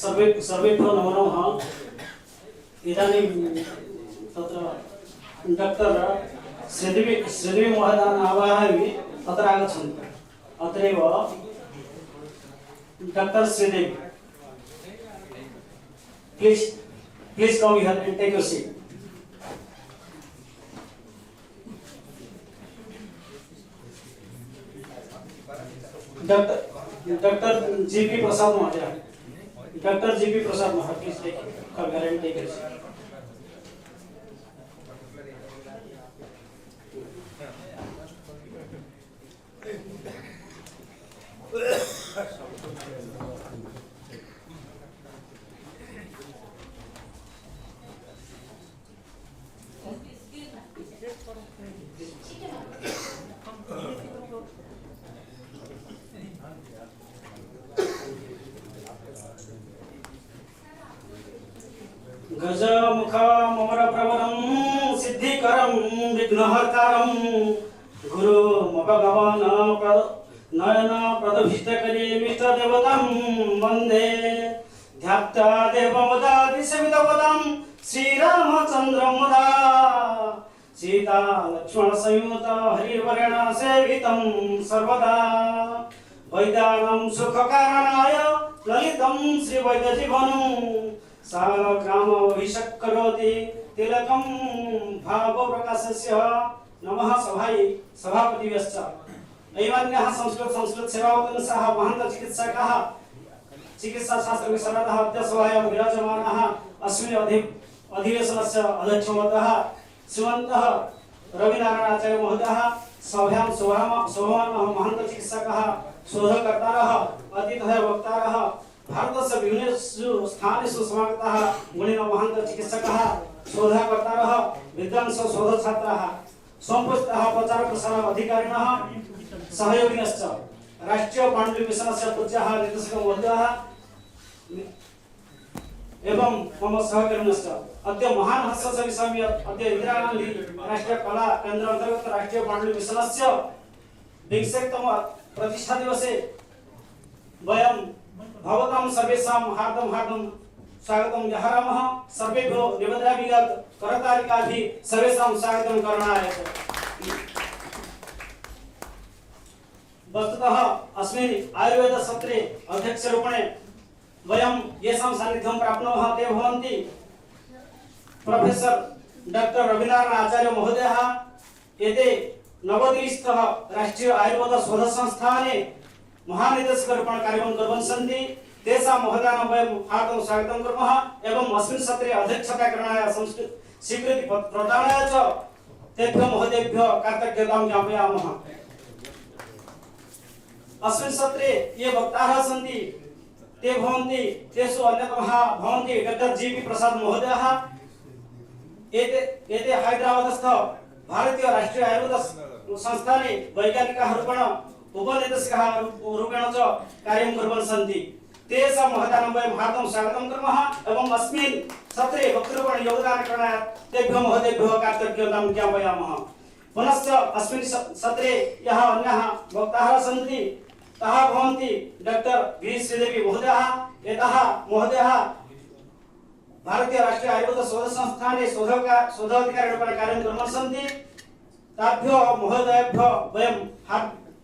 सर्वेभ्यो नमो नमः। इदानीं तत्र डॉक्टर श्रीदेवी महोदयान् आवाहयामि, तत्र आगच्छन्तु। अत्रैव doctor Sridevi, please come here and take your seat. Doctor GP Prasad महोदय, please come here and take your seat. गजमुखममरप्रवरं सिद्धिकरं विघ्नहर्तारं गुरुमभगवान् नयनप्रदभिष्टकरीमिष्टदेवतां वन्दे ध्यात्वा देववदादिसेवितवदां श्रीरामचन्द्रं मुदा सीता लक्ष्मणसंयुत हरिवर्येण सेवितं सर्वदा वैद्यानां सुखकारणाय ललितं श्रीवैद्यजीवनं सालग्रामोऽभिषेक करोति तिलकं भावप्रकाशस्य नमः सभापतिभ्यश्च नैवान्यः संस्कृत सेवावतंसः महन्त चिकित्सकाः चिकित्साशास्त्र विशारदः अद्य सभायां विराजमानः अस्मिन् अधिवेशनस्य अध्यक्षवर्गः श्रीमन्तः रविनारायणाचार्य महोदयः सभायां शोभमानः महन्त चिकित्सकाः शोधकर्तारः अतिथयः वक्तारः भारतस्य विभिन्नेषु स्थानेषु समागताः गुणिनः महन्त चिकित्सकाः शोधकर्तारः विद्वांसः शोधछात्राः सम्पूजिताः प्रचार प्रसार अधिकारिणः सहयोगिनश्च राष्ट्रीय पाण्डुलिपि मिशनस्य पूज्याः निर्देशक महोदयाः एवं मम सहकर्मिनश्च अद्य महान् हर्षस्य विषयम् अद्य इंदिरा गान्धी राष्ट्रीय कला केन्द्र अन्तर्गत राष्ट्रीय पाण्डुलिपि मिशनस्य 20तम प्रतिष्ठा दिवसे वयं भवतां सर्वेषां हार्दं स्वागतं जहारामः। सर्वेभ्यो निवेदयामि यत् करतालिकाभिः सर्वेषां स्वागतं करणाय। वस्तुतः अस्मिन् आयुर्वेद सत्रे अध्यक्षरूपेण वयं येषां सान्निध्यं प्राप्नुमः ते भवन्ति प्रोफेसर डॉक्टर रविनारायण आचार्य महोदयः। एते नवदिल्लीस्थः राष्ट्रीय आयुर्वेद शोध संस्थाने महानिदेशकरूपेण कार्यं कुर्वन् सन्ति। तेषां महोदयानां वयं हार्दं स्वागतं कुर्मः एवं अस्मिन् सत्रे अध्यक्षता करणाय स्वीकृति प्रदानाय च तेभ्यः महोदयेभ्यः कृतज्ञतां ज्ञापयामः। अस्मिन् सत्रे ये वक्तारः सन्ति ते भवन्ति तेषु अन्यतमः भवन्ति डॉक्टर जीपी प्रसाद महोदयः। एते हैदराबादस्थ भारतीय राष्ट्रीय आयुर्वेद संस्थाने वैज्ञानिकः रूपेण उपनिदेशकः रूपेण च कार्यं कुर्वन् सन्ति। तेषां महोदयानां वयं हार्दं स्वागतं कुर्मः एवं अस्मिन् सत्रे वक्तृरूपेण योगदानकरणाय तेभ्यः महोदयेभ्यः कृतज्ञतां ज्ञापयामः। पुनश्च अस्मिन् सत्रे यः अन्यः वक्तारः सन्ति तः भवन्ति डॉक्टर श्रीदेवी महोदयः। एतः महोदयः भारतीय राष्ट्रीय आयुर्वेद शोध संस्थाने शोधाधिकारिरूपेण कार्यं कुर्वन् सन्ति। ताभ्यः महोदयेभ्यः वयं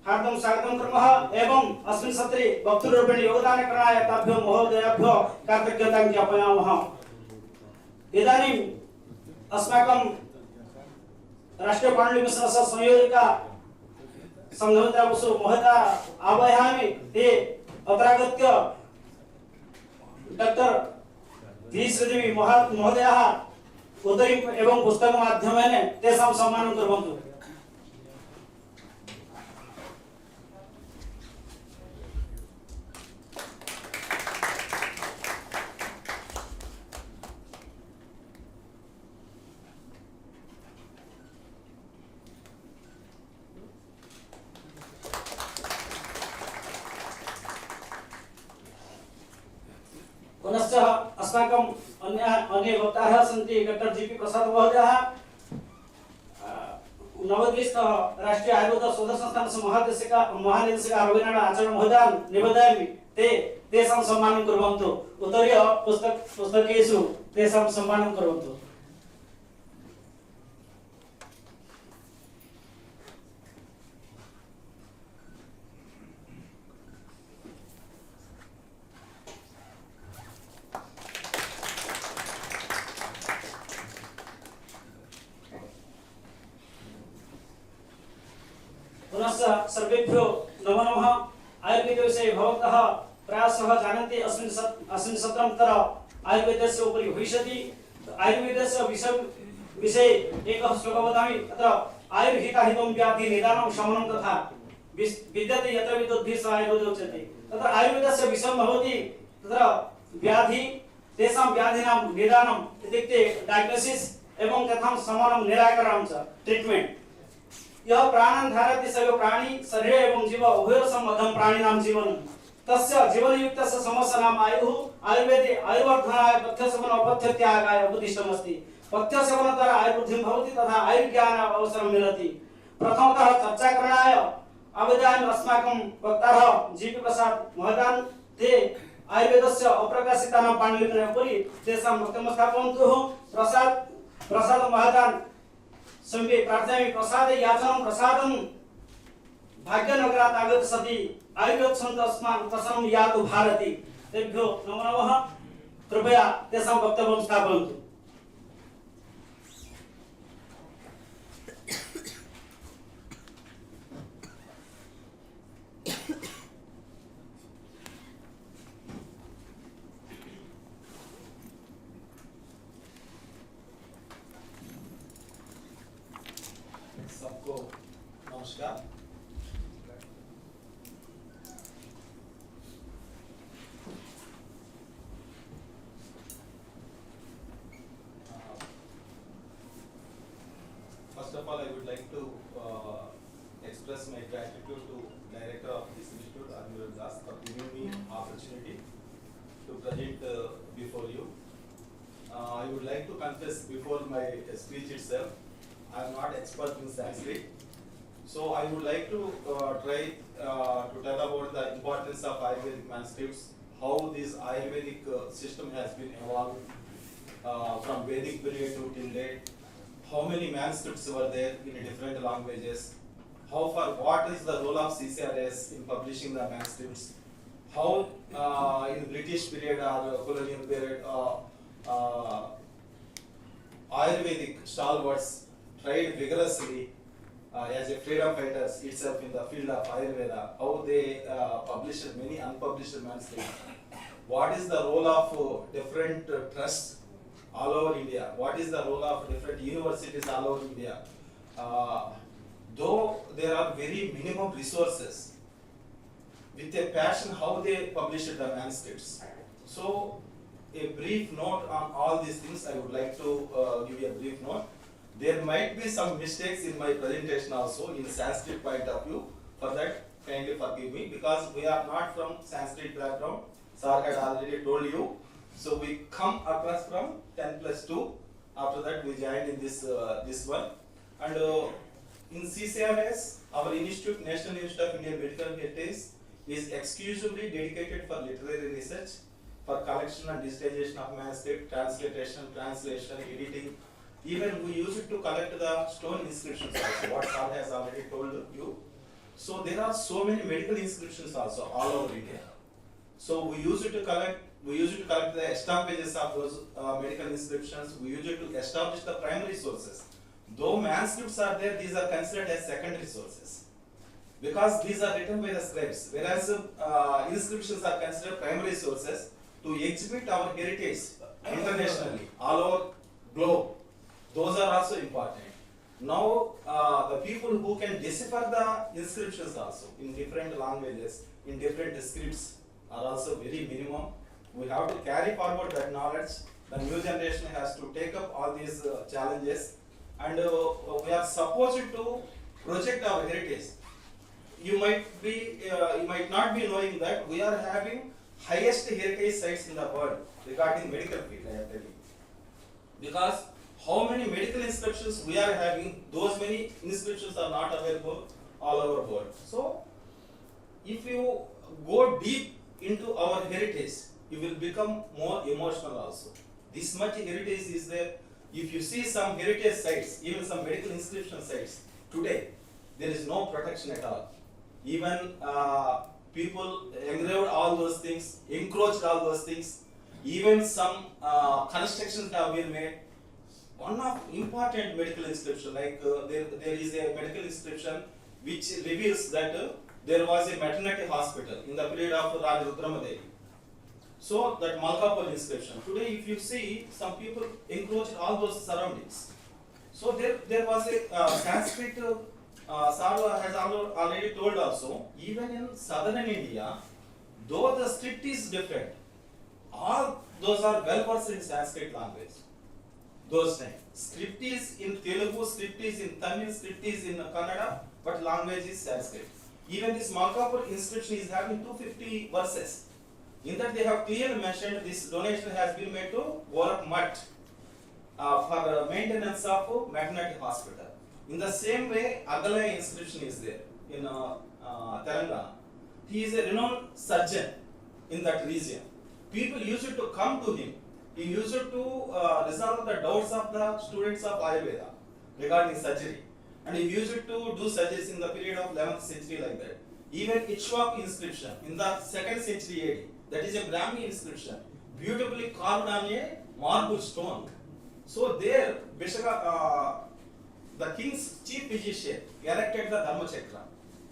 हार्दं स्वागतं कुर्मः एवं अस्मिन् सत्रे वक्तृरूपेण योगदानकरणाय ताभ्यः महोदयेभ्यः कृतज्ञतां ज्ञापयामः। इदानीम् अस्माकं राष्ट्रीय पाण्डुलिपि मिशनस्य संयोजिका संघमित्रा बसु महोदया आवाहयामि। ते अत्रागत्य डॉक्टर श्रीदेवी महोदयाः उदरी एवं पुस्तक माध्यमेन तेषां सम्मानं कुर्वन्तु। पुनश्च अस्माकं अन्ये वक्तारः सन्ति डॉक्टर जीपी प्रसाद महोदयः। नवदिल्लीस्थः राष्ट्रीय आयुर्वेद शोध संस्थानस्य महानिदेशकः रविनारायण आचार्य महोदयान् निवेदयामि ते तेषां सम्मानं कुर्वन्तु उत्तरीय पुस्तकेषु तेषां सम्मानं कुर्वन्तु। पुनश्च सर्वेभ्यो नमो नमः। आयुर्वेदविषये भवन्तः प्रायशः जानन्ति अस्मिन् सत्रं तत्र आयुर्वेदस्य उपरि भविष्यति। आयुर्वेदस्य विषये एकः श्लोकः वदामि। तत्र आयुर्हिताहितं व्याधि निदानं शमनं तथा विद्यते यत्र विद्युद्भिः स आयुर्वेदो उच्यते। तत्र आयुर्वेदस्य विषयं भवति तत्र व्याधि तेषां व्याधीनां निदानम् इत्युक्ते डायग्नोसिस् एवं तथा शमनं निराकरणं च ट्रीटमेंट। यह प्राणं धारयति स प्राणी शरीर एवं जीव उभयोर्सम्बद्धं प्राणिनां जीवनं तस्य जीवनयुक्तस्य समस्य नाम आयुः। आयुर्वेदे आयुर्वर्धनाय पथ्यसेवनं अपथ्यत्यागाय उपदिष्टमस्ति। पथ्यसेवनद्वारा आयुर्वृद्धिं भवति तथा आयुर्ज्ञान अवसरं मिलति। प्रथमतः चर्चाकरणाय आवेदयामि अस्माकं वक्तारः जीपी प्रसाद महोदयान्। ते आयुर्वेदस्य अप्रकाशितानां पाण्डुलिपिनाम् उपरि तेषां वक्तव्यं स्थापयन्तु। प्रसाद महोदयान् संवे प्रार्थयामि। प्रसादे याचनं प्रसादं भाग्यनगरात् आगत सति आयुर्वेद अस्मान् प्रसन्नं यातु भारती। तेभ्यो नमो नमः। कृपया तेषां वक्तव्यं स्थापयन्तु। सबको नमस्कार। First of all, I would like to express my gratitude to Director of this Institute, Ayush Das, for giving me opportunity to present before you. I would like to confess before my speech itself, I am not expert in Sanskrit, so I would like to try to tell about the importance of Ayurvedic manuscripts, how this Ayurvedic system has been evolved from Vedic period to till date, how many manuscripts were there in different languages, what is the role of CCRS in publishing the manuscripts, how in British period or colonial period Ayurvedic stalwarts tried vigorously as a freedom fighters itself in the field of Ayurveda, how they published many unpublished manuscripts. What is the role of different trusts all over India? What is the role of different universities all over India? Though there are very minimum resources, with a passion how they published the manuscripts. So a brief note on all these things, I would like to give you a brief note. There might be some mistakes in my presentation also in Sanskrit point of view. For that, kindly forgive me, because we are not from Sanskrit background. Sir had already told you. So we come across from 10+2. After that, we joined in this one. And in CCRS, our institute, National Institute of Indian Medical Heritage, is exclusively dedicated for literary research, for collection and digitization of manuscript, translation, editing. Even we use it to collect the stone inscriptions also, what Sir has already told you. So there are so many medical inscriptions also all over India. So we use it to collect the extant pages of those medical inscriptions. We use it to establish the primary sources. Though manuscripts are there, these are considered as secondary sources, because these are written by the scribes, whereas inscriptions are considered primary sources to exhibit our heritage internationally, all over globe. Those are also important. Now, the people who can decipher the inscriptions also in different languages, in different scripts, are also very minimum. We have to carry forward that knowledge. The new generation has to take up all these challenges, and we are supposed to project our heritage. You might not be knowing that we are having highest heritage sites in the world regarding medical field, I am telling you. Because how many medical inscriptions we are having, those many inscriptions are not available all over the world. So if you go deep into our heritage, you will become more emotional also. This much heritage is there. If you see some heritage sites, even some medical inscription sites, today there is no protection at all. Even people engraved all those things, encroached all those things. Even some constructions have been made. One of important medical inscription, like there is a medical inscription which reveals that there was a maternity hospital in the period of Rani Rudramadevi. So that Malkapur inscription. Today, if you see, some people encroached all those surroundings. So there was a Sanskrit. Sarva has already told also. Even in southern India, though the script is different, all those are well versed in Sanskrit language. Those times, script is in Telugu, script is in Tamil, script is in Kannada, but language is Sanskrit. Even this Malkapur inscription is having 250 verses. In that they have clearly mentioned this donation has been made to Gorak Mutt for maintenance of maternity hospital. In the same way, Agalaya inscription is there in Telangana. He is a renowned surgeon in that region. People used to come to him. He used to resolve the doubts of the students of Ayurveda regarding surgery. And he used to do surgeries in the period of 11th century like that. Even Ikshwak inscription in the 2nd century AD. That is a Brahmi inscription, beautifully carved on a marble stone. So there, the king's chief physician erected the Dharma Chakra.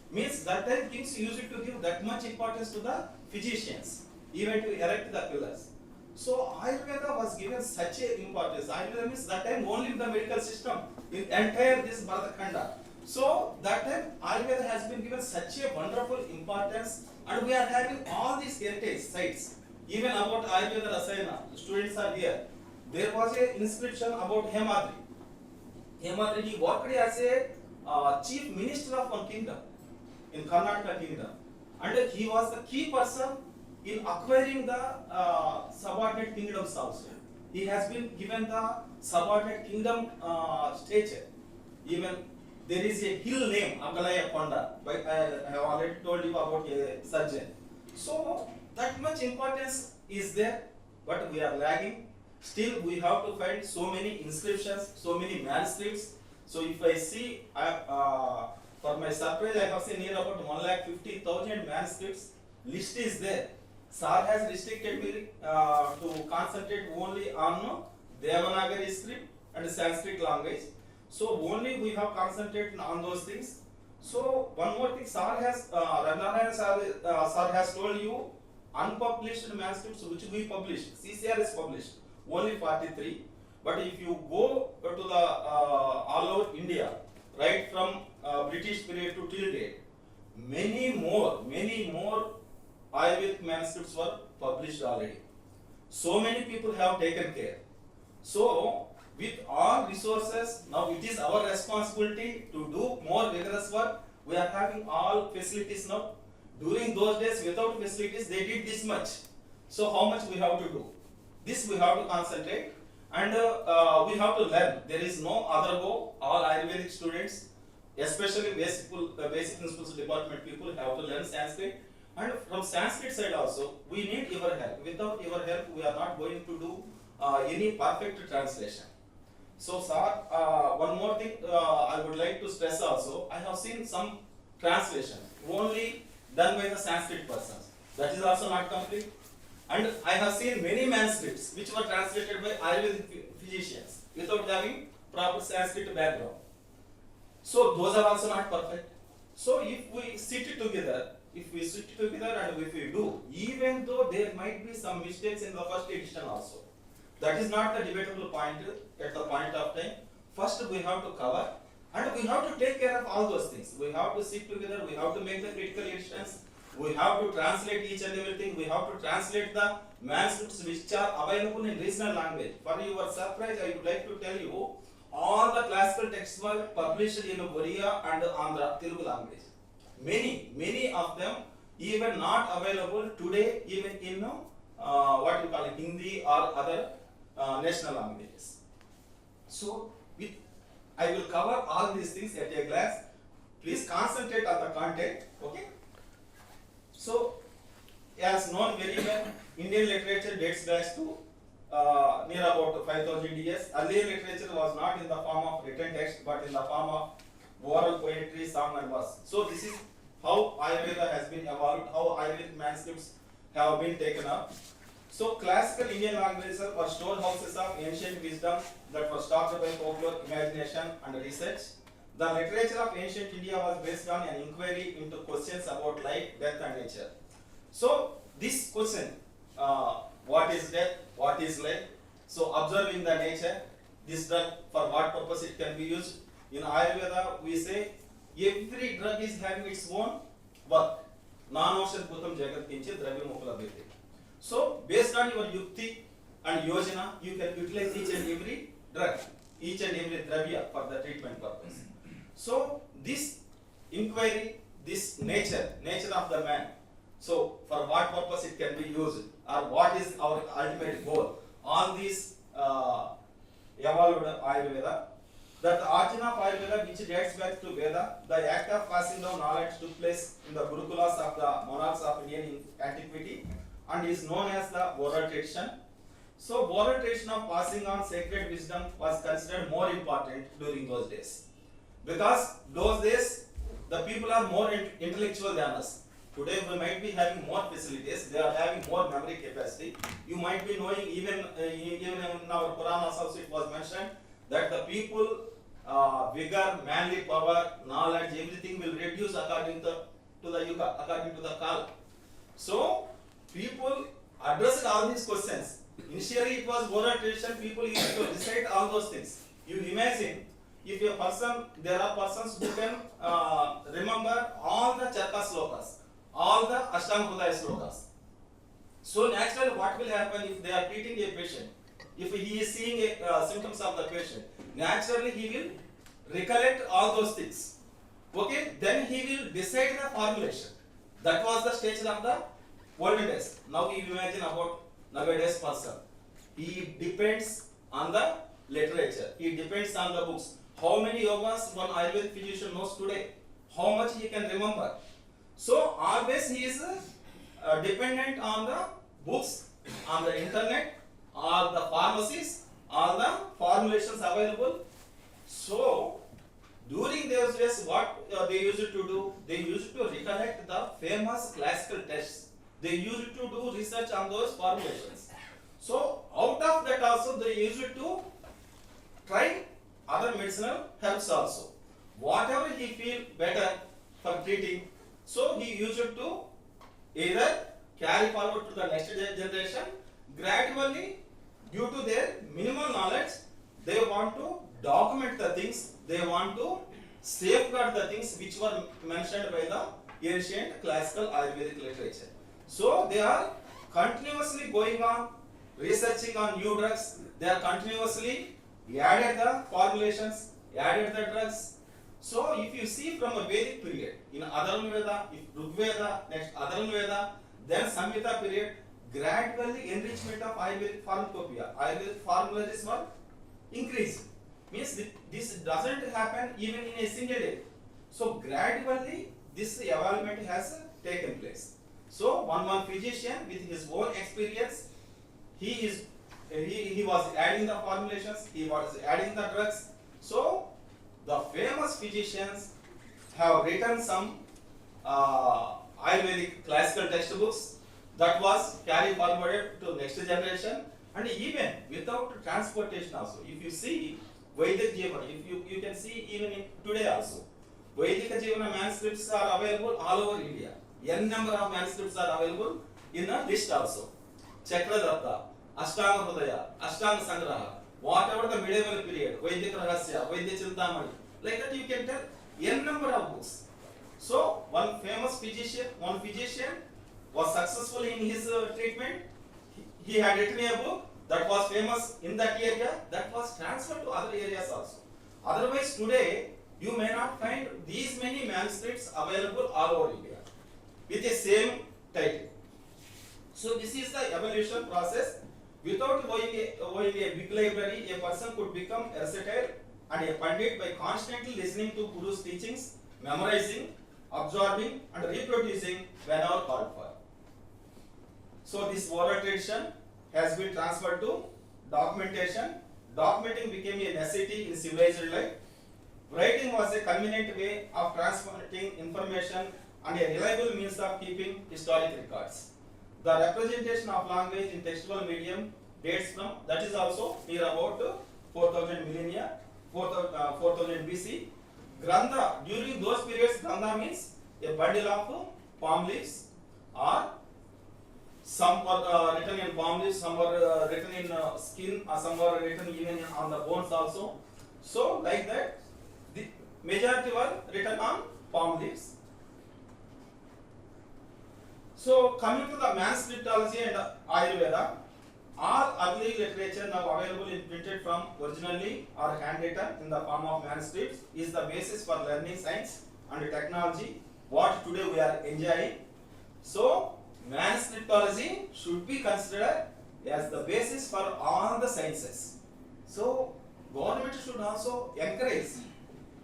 Means that time kings used to give that much importance to the physicians, even to erect the pillars. So Ayurveda was given such a importance. Ayurveda means that time only the medical system in entire this Bharatkhanda. So that time Ayurveda has been given such a wonderful importance. And we are having all these heritage sites. Even about Ayurveda Rasayana, students are here. There was an inscription about Hemadri. Hemadri, he worked as a chief minister of one kingdom, in Karnataka kingdom. And he was the key person in acquiring the subordinate kingdoms also. He has been given the subordinate kingdom stature. Even there is a hill named Agalaya Panda. I have already told you about a surgeon. So that much importance is there, but we are lagging. Still, we have to find so many inscriptions, so many manuscripts. So if I see, for my surprise, I have seen near about 150,000 manuscripts. List is there. Sir has restricted me to concentrate only on Devanagari script and Sanskrit language. So only we have concentrated on those things. So one more thing, sir has told you unpublished manuscripts which we published. CCR is published only 43. But if you go to the all over India, right from British period to till date, many more Ayurvedic manuscripts were published already. So many people have taken care. So with all resources, now it is our responsibility to do more vigorous work. We are having all facilities now. During those days, without facilities, they did this much. So how much we have to do? This we have to concentrate, and we have to learn. There is no other go. All Ayurvedic students, especially basic principles department people, have to learn Sanskrit. And from Sanskrit side also, we need your help. Without your help, we are not going to do any perfect translation. So, sir, one more thing I would like to stress also. I have seen some translation only done by the Sanskrit persons. That is also not complete. And I have seen many manuscripts which were translated by Ayurvedic physicians without having proper Sanskrit background. So those are also not perfect. So if we sit together, and if we do, even though there might be some mistakes in the first edition also, that is not the debatable point at the point of time. First we have to cover, and we have to take care of all those things. We have to sit together, we have to make the critical editions, we have to translate each and everything, we have to translate the manuscripts which are available in regional language. For your surprise, I would like to tell you, all the classical texts were published in Oriya and Andhra Telugu language. Many of them even not available today, even in what you call it, Hindi or other national languages. So I will cover all these things at a glance. Please concentrate on the content. Okay. So as known very well, Indian literature dates back to near about 5,000 years. Earlier literature was not in the form of written text, but in the form of oral poetry, song and verse. So this is how Ayurveda has been evolved, how Ayurvedic manuscripts have been taken up. So classical Indian languages were storehouses of ancient wisdom that were stocked by folklore, imagination and research. The literature of ancient India was based on an inquiry into questions about life, death and nature. So this question, what is death, what is life? So observing the nature, this drug for what purpose it can be used. In Ayurveda we say every drug is having its own work. Nanaushad bhutam jagat kinche dravyam upalabhyate. So based on your yukti and yojana, you can utilize each and every drug, each and every dravya for the treatment purpose. So this inquiry, this nature of the man, so for what purpose it can be used or what is our ultimate goal, all these evolved Ayurveda. That the origin of Ayurveda, which dates back to Veda, the act of passing down knowledge took place in the gurukulas of the monarchs of Indian antiquity and is known as the oral tradition. So oral tradition of passing on sacred wisdom was considered more important during those days. Because those days the people are more intellectual than us. Today we might be having more facilities, they are having more memory capacity. You might be knowing even in our Puranas also it was mentioned that the people vigor, manly power, knowledge, everything will reduce according to the yuga, according to the kala. So people addressed all these questions. Initially it was oral tradition, people used to recite all those things. You imagine if a person, there are persons who can remember all the charka slokas, all the ashtanga hridaya slokas. So naturally what will happen if they are treating a patient? If he is seeing symptoms of the patient, naturally he will recollect all those things. Okay, then he will decide the formulation. That was the stage of the olden days. Now you imagine about nowadays person. He depends on the literature. He depends on the books. How many yogas one Ayurvedic physician knows today? How much he can remember? So always he is dependent on the books, on the internet, all the pharmacies, all the formulations available. So during those days what they used to do, they used to recollect the famous classical texts. They used to do research on those formulations. So out of that also they used to try other medicinal herbs also. Whatever he feel better for treating, so he used to either carry forward to the next generation. Gradually, due to their minimal knowledge, they want to document the things, they want to safeguard the things which were mentioned by the ancient classical Ayurvedic literature. So they are continuously going on researching on new drugs, they are continuously added the formulations, added the drugs. So if you see from a Vedic period, in Atharvaveda, if Rigveda, next Atharvaveda, then Samhita period, gradually enrichment of Ayurvedic pharmacopoeia, Ayurvedic formularies were increased. Means this doesn't happen even in a single day. So gradually this evolvement has taken place. So one physician with his own experience, he was adding the formulations, he was adding the drugs. So the famous physicians have written some Ayurvedic classical textbooks that was carried forwarded to next generation, and even without transportation also. If you see Vedic Jivana, if you can see even in today also, Vedic Jivana manuscripts are available all over India. N number of manuscripts are available in a list also. Chakradatta, Ashtanga Hridaya, Ashtanga Sangraha, whatever the medieval period, Vedic Rahasya, Vedic Chintamani, like that you can tell N number of books. So one physician was successful in his treatment. He had written a book that was famous in that area, that was transferred to other areas also. Otherwise today you may not find these many manuscripts available all over India with the same title. So this is the evolution process. Without going a big library, a person could become a reciter and a pandit by constantly listening to Guru's teachings, memorizing, absorbing and reproducing whenever called for. So this oral tradition has been transferred to documentation. Documenting became a necessity in civilized life. Writing was a convenient way of transmitting information and a reliable means of keeping historic records. The representation of language in textual medium dates from, that is also near about 4000 millennia, 4000 BC. Grantha, during those periods, grantha means a bundle of palm leaves, or some were written in palm leaves, some were written in skin, or some were written even on the bones also. So like that, the majority were written on palm leaves. So coming to the manuscriptology and Ayurveda, all early literature now available in printed form originally or handwritten in the form of manuscripts is the basis for learning science and technology, what today we are enjoying. So manuscriptology should be considered as the basis for all the sciences. So government should also encourage,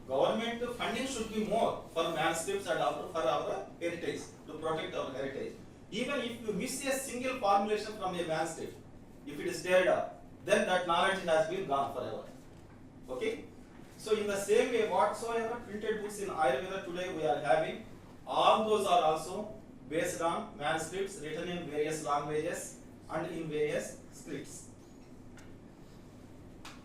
government funding should be more for manuscripts and for our heritage, to protect our heritage. Even if you miss a single formulation from a manuscript, if it is teared up, then that knowledge has been gone forever. Okay? So in the same way, whatsoever printed books in Ayurveda today we are having, all those are also based on manuscripts written in various languages and in various scripts.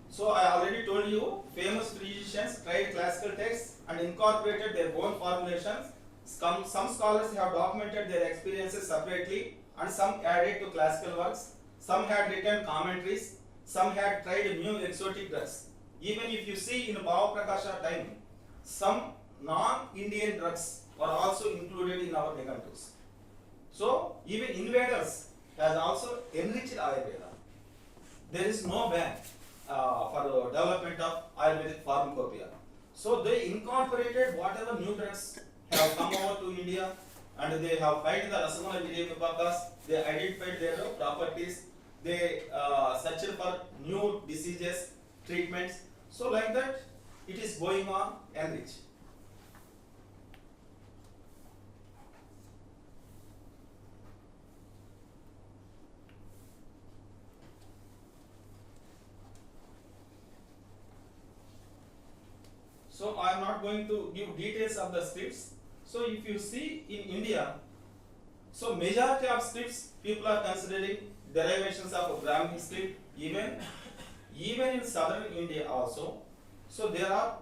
So I already told you, famous physicians tried classical texts and incorporated their own formulations. Some scholars have documented their experiences separately and some added to classical works. Some had written commentaries, some had tried new exotic drugs. Even if you see in Bhava Prakasha time, some non-Indian drugs were also included in our Nigantus. So even invaders has also enriched Ayurveda. There is no ban for the development of Ayurvedic pharmacopoeia. So they incorporated whatever new drugs have come over to India, and they have found the Rasamana Vidya Vipakas, they identified their properties, they searched for new diseases, treatments. So like that, it is going on enrich. So I am not going to give details of the scripts. So if you see in India, so majority of scripts people are considering derivations of Brahmin script, even in southern India also. So there are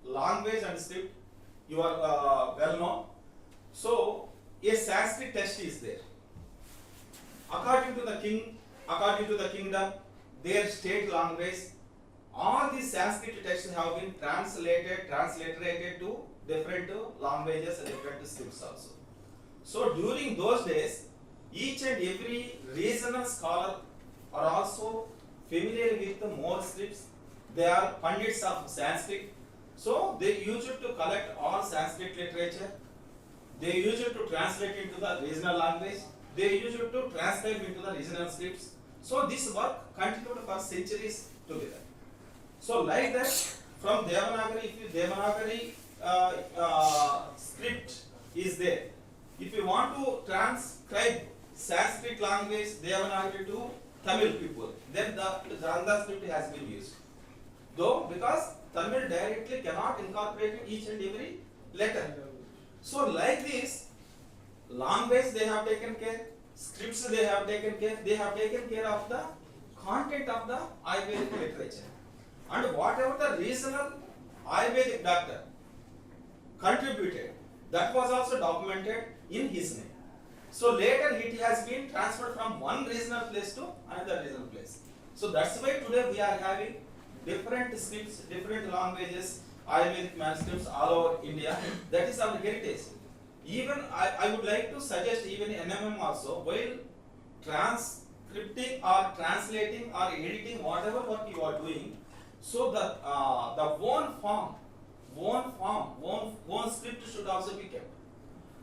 language and script, you are well known. So a Sanskrit text is there. According to the king, according to the kingdom, their state language, all these Sanskrit texts have been transliterated to different languages and different scripts also. So during those days, each and every regional scholar are also familiar with the more scripts. They are pundits of Sanskrit. So they used to collect all Sanskrit literature. They used to translate into the regional language. They used to transcribe into the regional scripts. So this work continued for centuries together. So like that, from Devanagari, if you Devanagari script is there, if you want to transcribe Sanskrit language Devanagari to Tamil people, then the Grantha script has been used. Though because Tamil directly cannot incorporate each and every letter. So like this, language they have taken care, scripts they have taken care of the content of the Ayurvedic literature. And whatever the regional Ayurvedic doctor contributed, that was also documented in his name. So later it has been transferred from one regional place to another regional place. So that's why today we are having different scripts, different languages, Ayurvedic manuscripts all over India. That is our heritage. Even I would like to suggest even NMM also, while transcripting or translating or editing whatever work you are doing, so the one script should also be kept.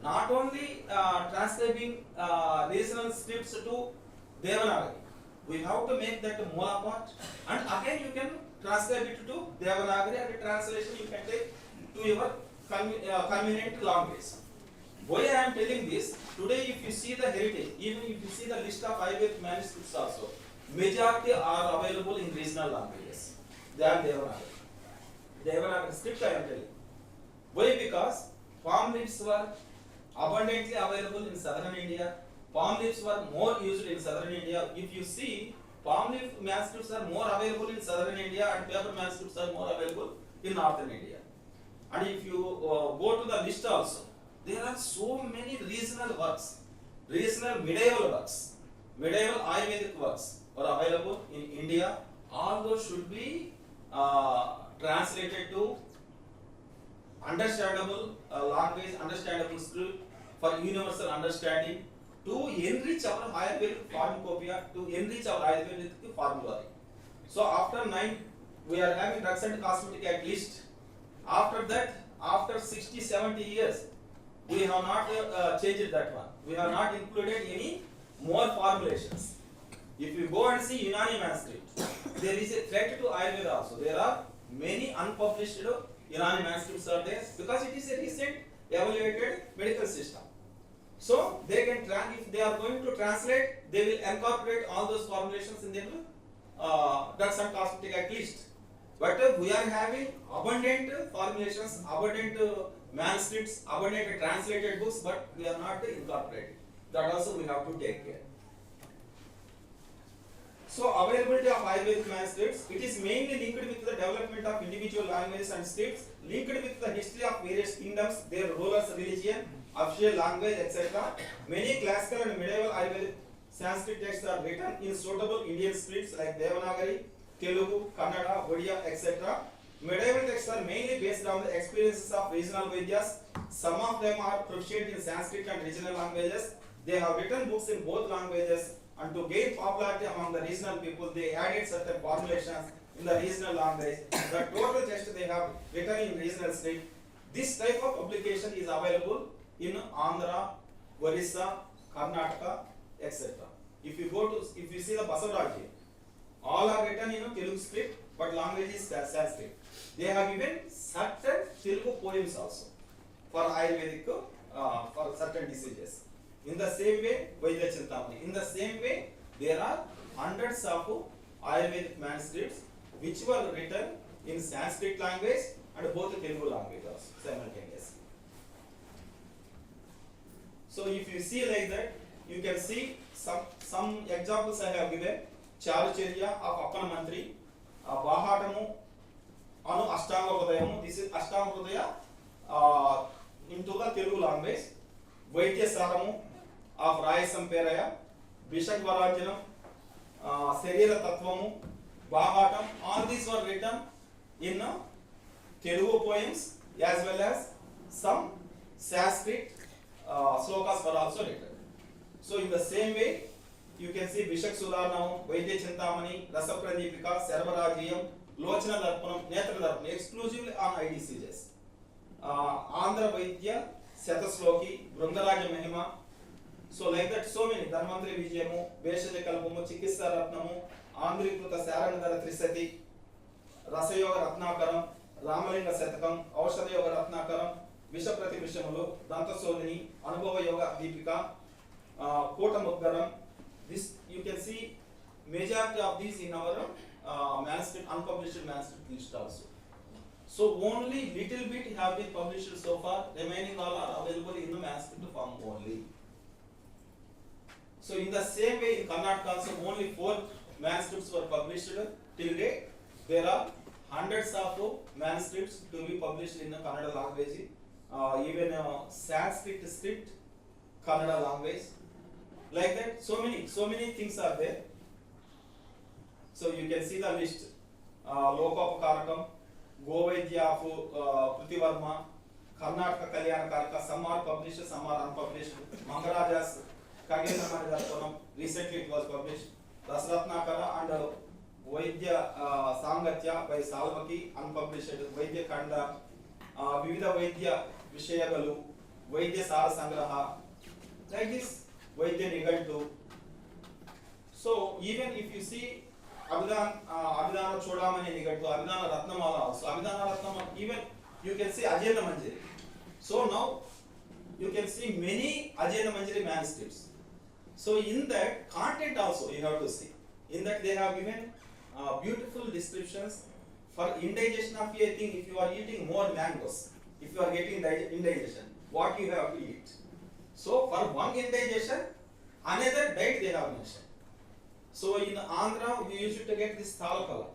Not only transcribing regional scripts to Devanagari, we have to make that Moola part, and again you can transcribe it to Devanagari, and the translation you can take to your convenient language. Why I am telling this? Today, if you see the heritage, even if you see the list of Ayurvedic manuscripts also, majority are available in regional languages. They are Devanagari. Devanagari script I am telling. Why? Because palm leaves were abundantly available in southern India. Palm leaves were more used in southern India. If you see, palm leaf manuscripts are more available in southern India and paper manuscripts are more available in northern India. And if you go to the list also, there are so many regional works, regional medieval works, medieval Ayurvedic works are available in India. All those should be translated to understandable language, understandable script for universal understanding to enrich our Ayurvedic pharmacopoeia, to enrich our Ayurvedic formulary. So after 9, we are having drugs and cosmetic at least. After that, after 60, 70 years, we have not changed that one. We have not included any more formulations. If you go and see Unani manuscript, there is a threat to Ayurveda also. There are many unpublished Unani manuscripts are there because it is a recent evaluated medical system. So they can if they are going to translate, they will incorporate all those formulations in their drugs and cosmetic at least. But we are having abundant formulations, abundant manuscripts, abundant translated books, but we are not incorporated. That also we have to take care. So availability of Ayurvedic manuscripts, it is mainly linked with the development of individual languages and scripts, linked with the history of various kingdoms, their rulers, religion, official language, etc. Many classical and medieval Ayurvedic Sanskrit texts are written in suitable Indian scripts like Devanagari, Telugu, Kannada, Odia, etc. Medieval texts are mainly based on the experiences of regional Vaidyas. Some of them are proficient in Sanskrit and regional languages. They have written books in both languages, and to gain popularity among the regional people, they added certain formulations in the regional language. The total text they have written in regional script. This type of publication is available in Andhra, Orissa, Karnataka, etc. If you see the Basavaraji, all are written in Telugu script, but language is Sanskrit. They have given certain Telugu poems also for Ayurvedic for certain diseases. In the same way, Vaidya Chintamani. In the same way, there are hundreds of Ayurvedic manuscripts which were written in Sanskrit language and both Telugu language also simultaneously. So if you see like that, you can see some examples I have given. Charucharya of Appana Mantri, Bahatamu Anu Ashtanga Hrudayamu. This is Ashtanga Hrudaya into the Telugu language. Vaidya Saramu of Rayasam Peraya, Bishak Varajanam, Sarira Tattvamu, Bahatam. All these were written in Telugu poems as well as some Sanskrit slokas were also written. So in the same way, you can see Bishak Sudarnam, Vaidya Chintamani, Rasa Pradipika, Sarvarajiyam, Lochana Darpanam, Netra Darpanam, exclusively on IDCJs. Andhra Vaidya, Satasloki, Brundaraja Mahima. So like that, so many Dharmantri Vijayamu, Veshaja Kalpamu, Chikissa Ratnamu, Andhrikruta Saranadara Trisati, Rasayoga Ratnakaram, Ramalinga Satakam, Aushadha Yoga Ratnakaram, Vishaprati Vishamulu, Danta Sodini, Anubhava Yoga Deepika, Kota Mudgaram. This you can see majority of these in our manuscript, unpublished manuscript list also. So only little bit have been published so far, remaining all are available in the manuscript form only. So in the same way in Karnataka also only 4 manuscripts were published till date. There are hundreds of manuscripts to be published in the Kannada language, even Sanskrit script, Kannada language. Like that, so many things are there. So you can see the list. Lokopakarakam, Govaidya of Pritivarma, Karnataka Kalyana Karaka, some are published, some are unpublished. Mangarajas, Kagena recently it was published. Rasratnakara and Vaidya Sangatya by Salvaki, unpublished. Vaidya Kanda, Vivida Vaidya Vishayagalu, Vaidya Sara Sangraha. Like this. Vaidya Nigantu. So even if you see Abhidana Chodamani Nigantu, Abhidana Ratnamala also, Abhidana Ratnamala, even you can see Ajena Manjari. So now you can see many Ajayana manuscripts. So in that content also you have to see. In that they have given beautiful descriptions for indigestion of a thing. If you are eating more mangoes, if you are getting indigestion, what you have to eat. So for one indigestion, another diet they have mentioned. So in Andhra, we used to get this thalapala.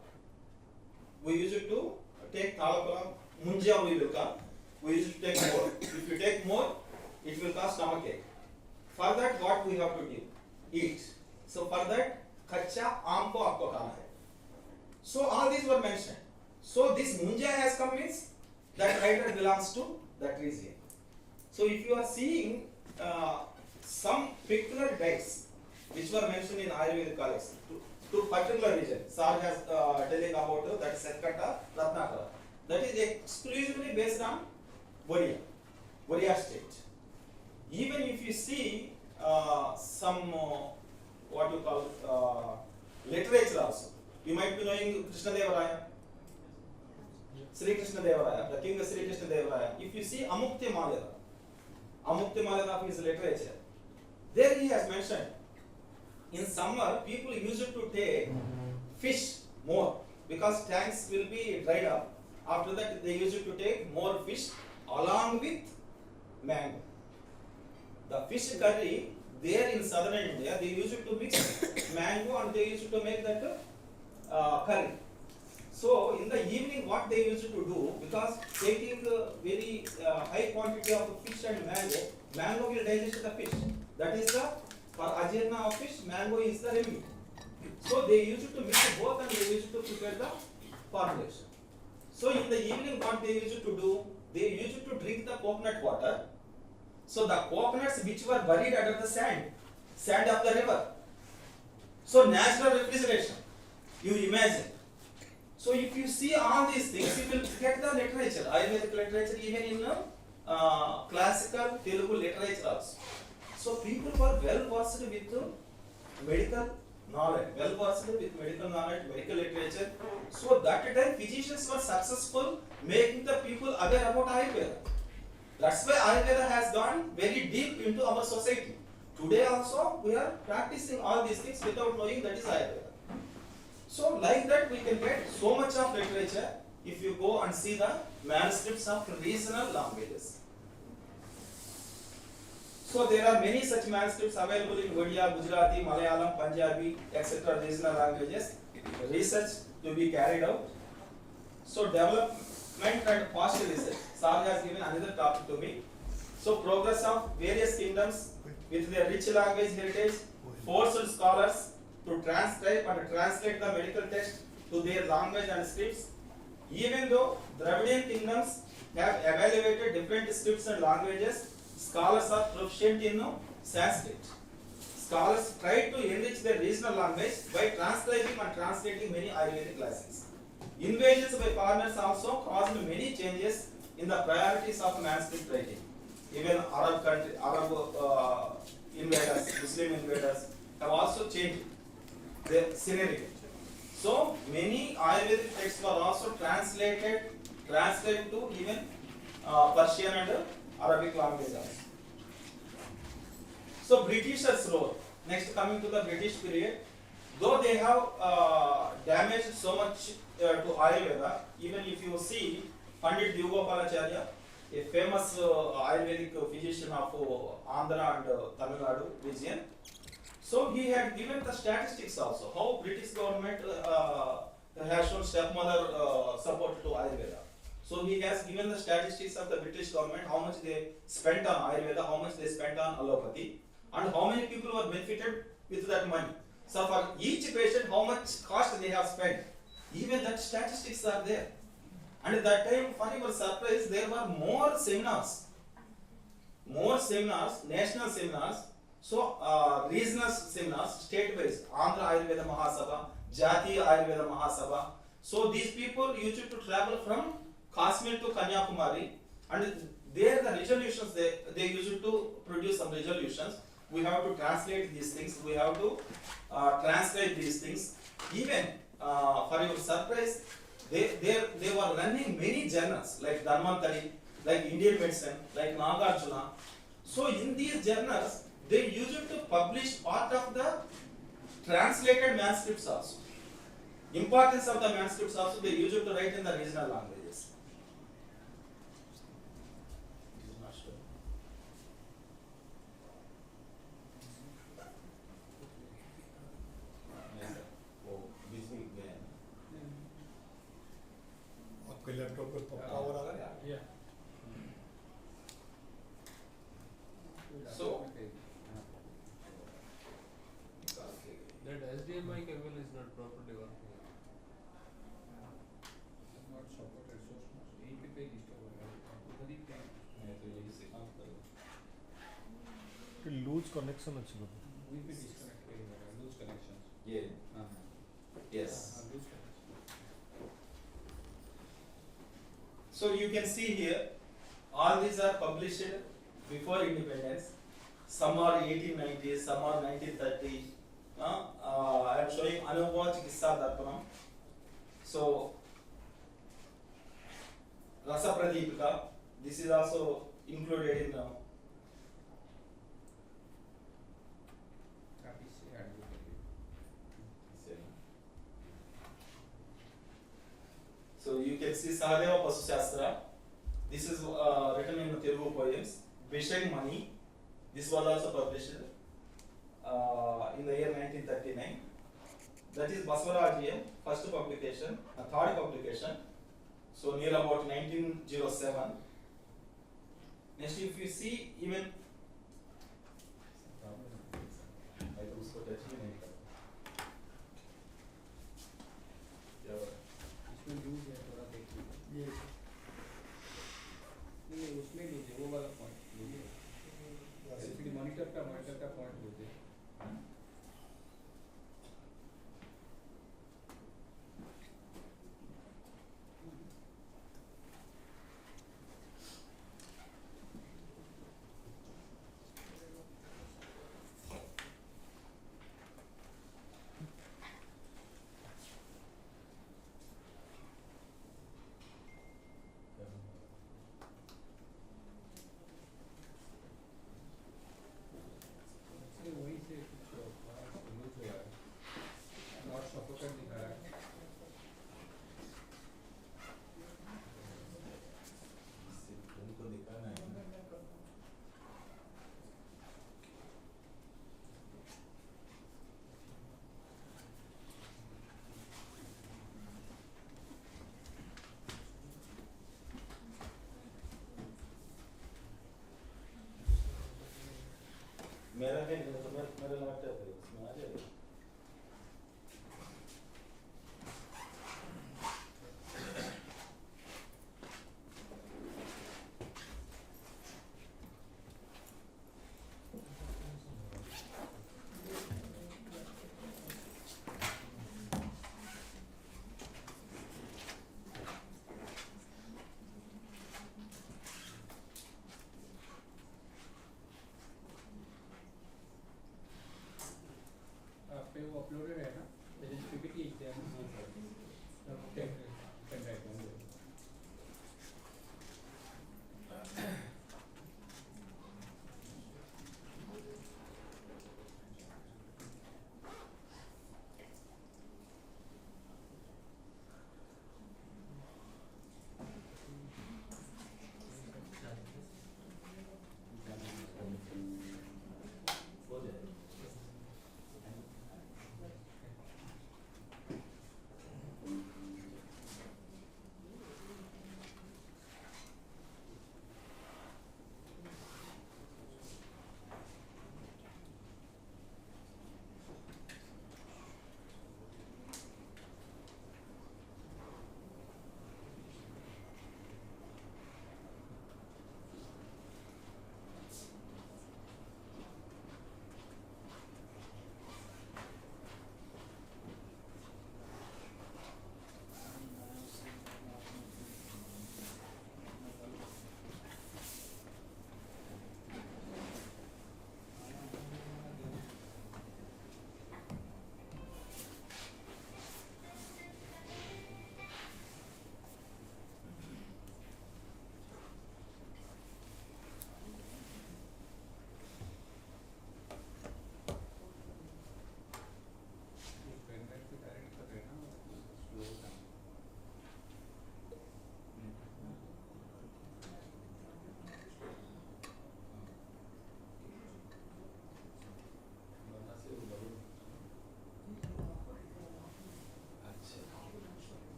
We used to take thalapala, munja we will come. We used to take more. If you take more, it will cause stomachache. For that, what we have to do? Eat. So for that, kacha aam ko aapko khana hai. So all these were mentioned. So this munja has come means that writer belongs to that region. So if you are seeing some particular diets which were mentioned in Ayurvedic college to particular region, Sar has telling about that Satkata, Ratnakara. That is exclusively based on Warrior state. Even if you see some what you call literature also, you might be knowing Krishna Devaraya, Sri Krishna Devaraya, the king of Sri Krishna Devaraya. If you see Amukti Malyada of his literature, there he has mentioned in summer people used to take fish more because tanks will be dried up. After that they used to take more fish along with mango. The fish curry there in southern India, they used to mix mango and they used to make that curry. So in the evening what they used to do, because taking very high quantity of fish and mango will digest the fish. That is the, for ajirna of fish, mango is the remedy. So they used to mix both and they used to prepare the formulation. So in the evening what they used to do, they used to drink the coconut water. So the coconuts which were buried under the sand of the river. So natural refrigeration, you imagine. So if you see all these things, you will get the literature, Ayurvedic literature, even in classical Telugu literature also. So people were well versed with medical knowledge, medical literature. So that time physicians were successful making the people aware about Ayurveda. That's why Ayurveda has gone very deep into our society. Today also we are practicing all these things without knowing that is Ayurveda. So like that we can get so much of literature if you go and see the manuscripts of regional languages. So there are many such manuscripts available in Odia, Gujarati, Malayalam, Punjabi, etc. regional languages. Research to be carried out. So development and partial research. Sar has given another topic to me. So progress of various kingdoms with their rich language heritage forced scholars to transcribe and translate the medical text to their language and scripts. Even though Dravidian kingdoms have evaluated different scripts and languages, scholars are proficient in Sanskrit. Scholars try to enrich their regional language by transcribing and translating many Ayurvedic classics. Invasions by foreigners also caused many changes in the priorities of manuscript writing. Even Arab invaders, Muslim invaders have also changed the scenario. So many Ayurvedic texts were also translated to even Persian and Arabic languages also. So Britishers' role. Next, coming to the British period, though they have damaged so much to Ayurveda, even if you see Pandit Devgopalacharya, a famous Ayurvedic physician of Andhra and Tamil Nadu region, so he had given the statistics also, how British government has shown stepmother support to Ayurveda. So he has given the statistics of the British government, how much they spent on Ayurveda, how much they spent on allopathy, and how many people were benefited with that money. So for each patient, how much cost they have spent, even that statistics are there. And at that time, for your surprise, there were more seminars, national seminars, so regional seminars, state-wise, Andhra Ayurveda Mahasabha, Jati Ayurveda Mahasabha. So these people used to travel from Kashmir to Kanyakumari, and there the resolutions, they used to produce some resolutions. We have to translate these things, we have to transcribe these things. Even for your surprise, they were running many journals like Dharmantari, like Indian Medicine, like Nagarjuna. So in these journals, they used to publish part of the translated manuscripts also. Importance of the manuscripts also they used to write in the regional languages. It is not sure. Yes, sir. Oh, this week then. आपके laptop पे power आ रहा है? Yeah. So That HDMI cable is not properly working. not supported source master. एक पे disturb हो रहा है उधर ही क्या मैं तो यही से काम करूँ. कि लूज कनेक्शन अच्छी बात है। वही पे डिस्कनेक्ट हो रहा है लूज कनेक्शंस ये हां yes. Loose connection So you can see here, all these are published before independence. Some are 1890s, some are 1930. I am showing Anubhav Chikitsa Darpanam. So Rasa Pradipika, this is also included in काफी से add हो गई So you can see Sahadeva Pasu Shastra. This is written in Telugu poems. Bishang Mani. This was also published in the year 1939. That is Basvarajiyam, first publication, third publication. So near about 1907. Next, if you see even I तो उसको touch ही नहीं करता. इसमें loose है थोड़ा देखिए ये नहीं उसमें लीजिए वो वाला पॉइंट लीजिए एलसीडी मॉनिटर का पॉइंट लीजिए वहीं से कुछ लूज हुआ है नॉट सपोर्टेड दिखा रहा है उनको दिखाना है. मेरा है तो मेरा लैपटॉप है उसमें आ जाएगा. आप पे वो अपलोडेड है ना लेकिन पीपीटी है ना पेन ड्राइव होंगे हो जाएगा.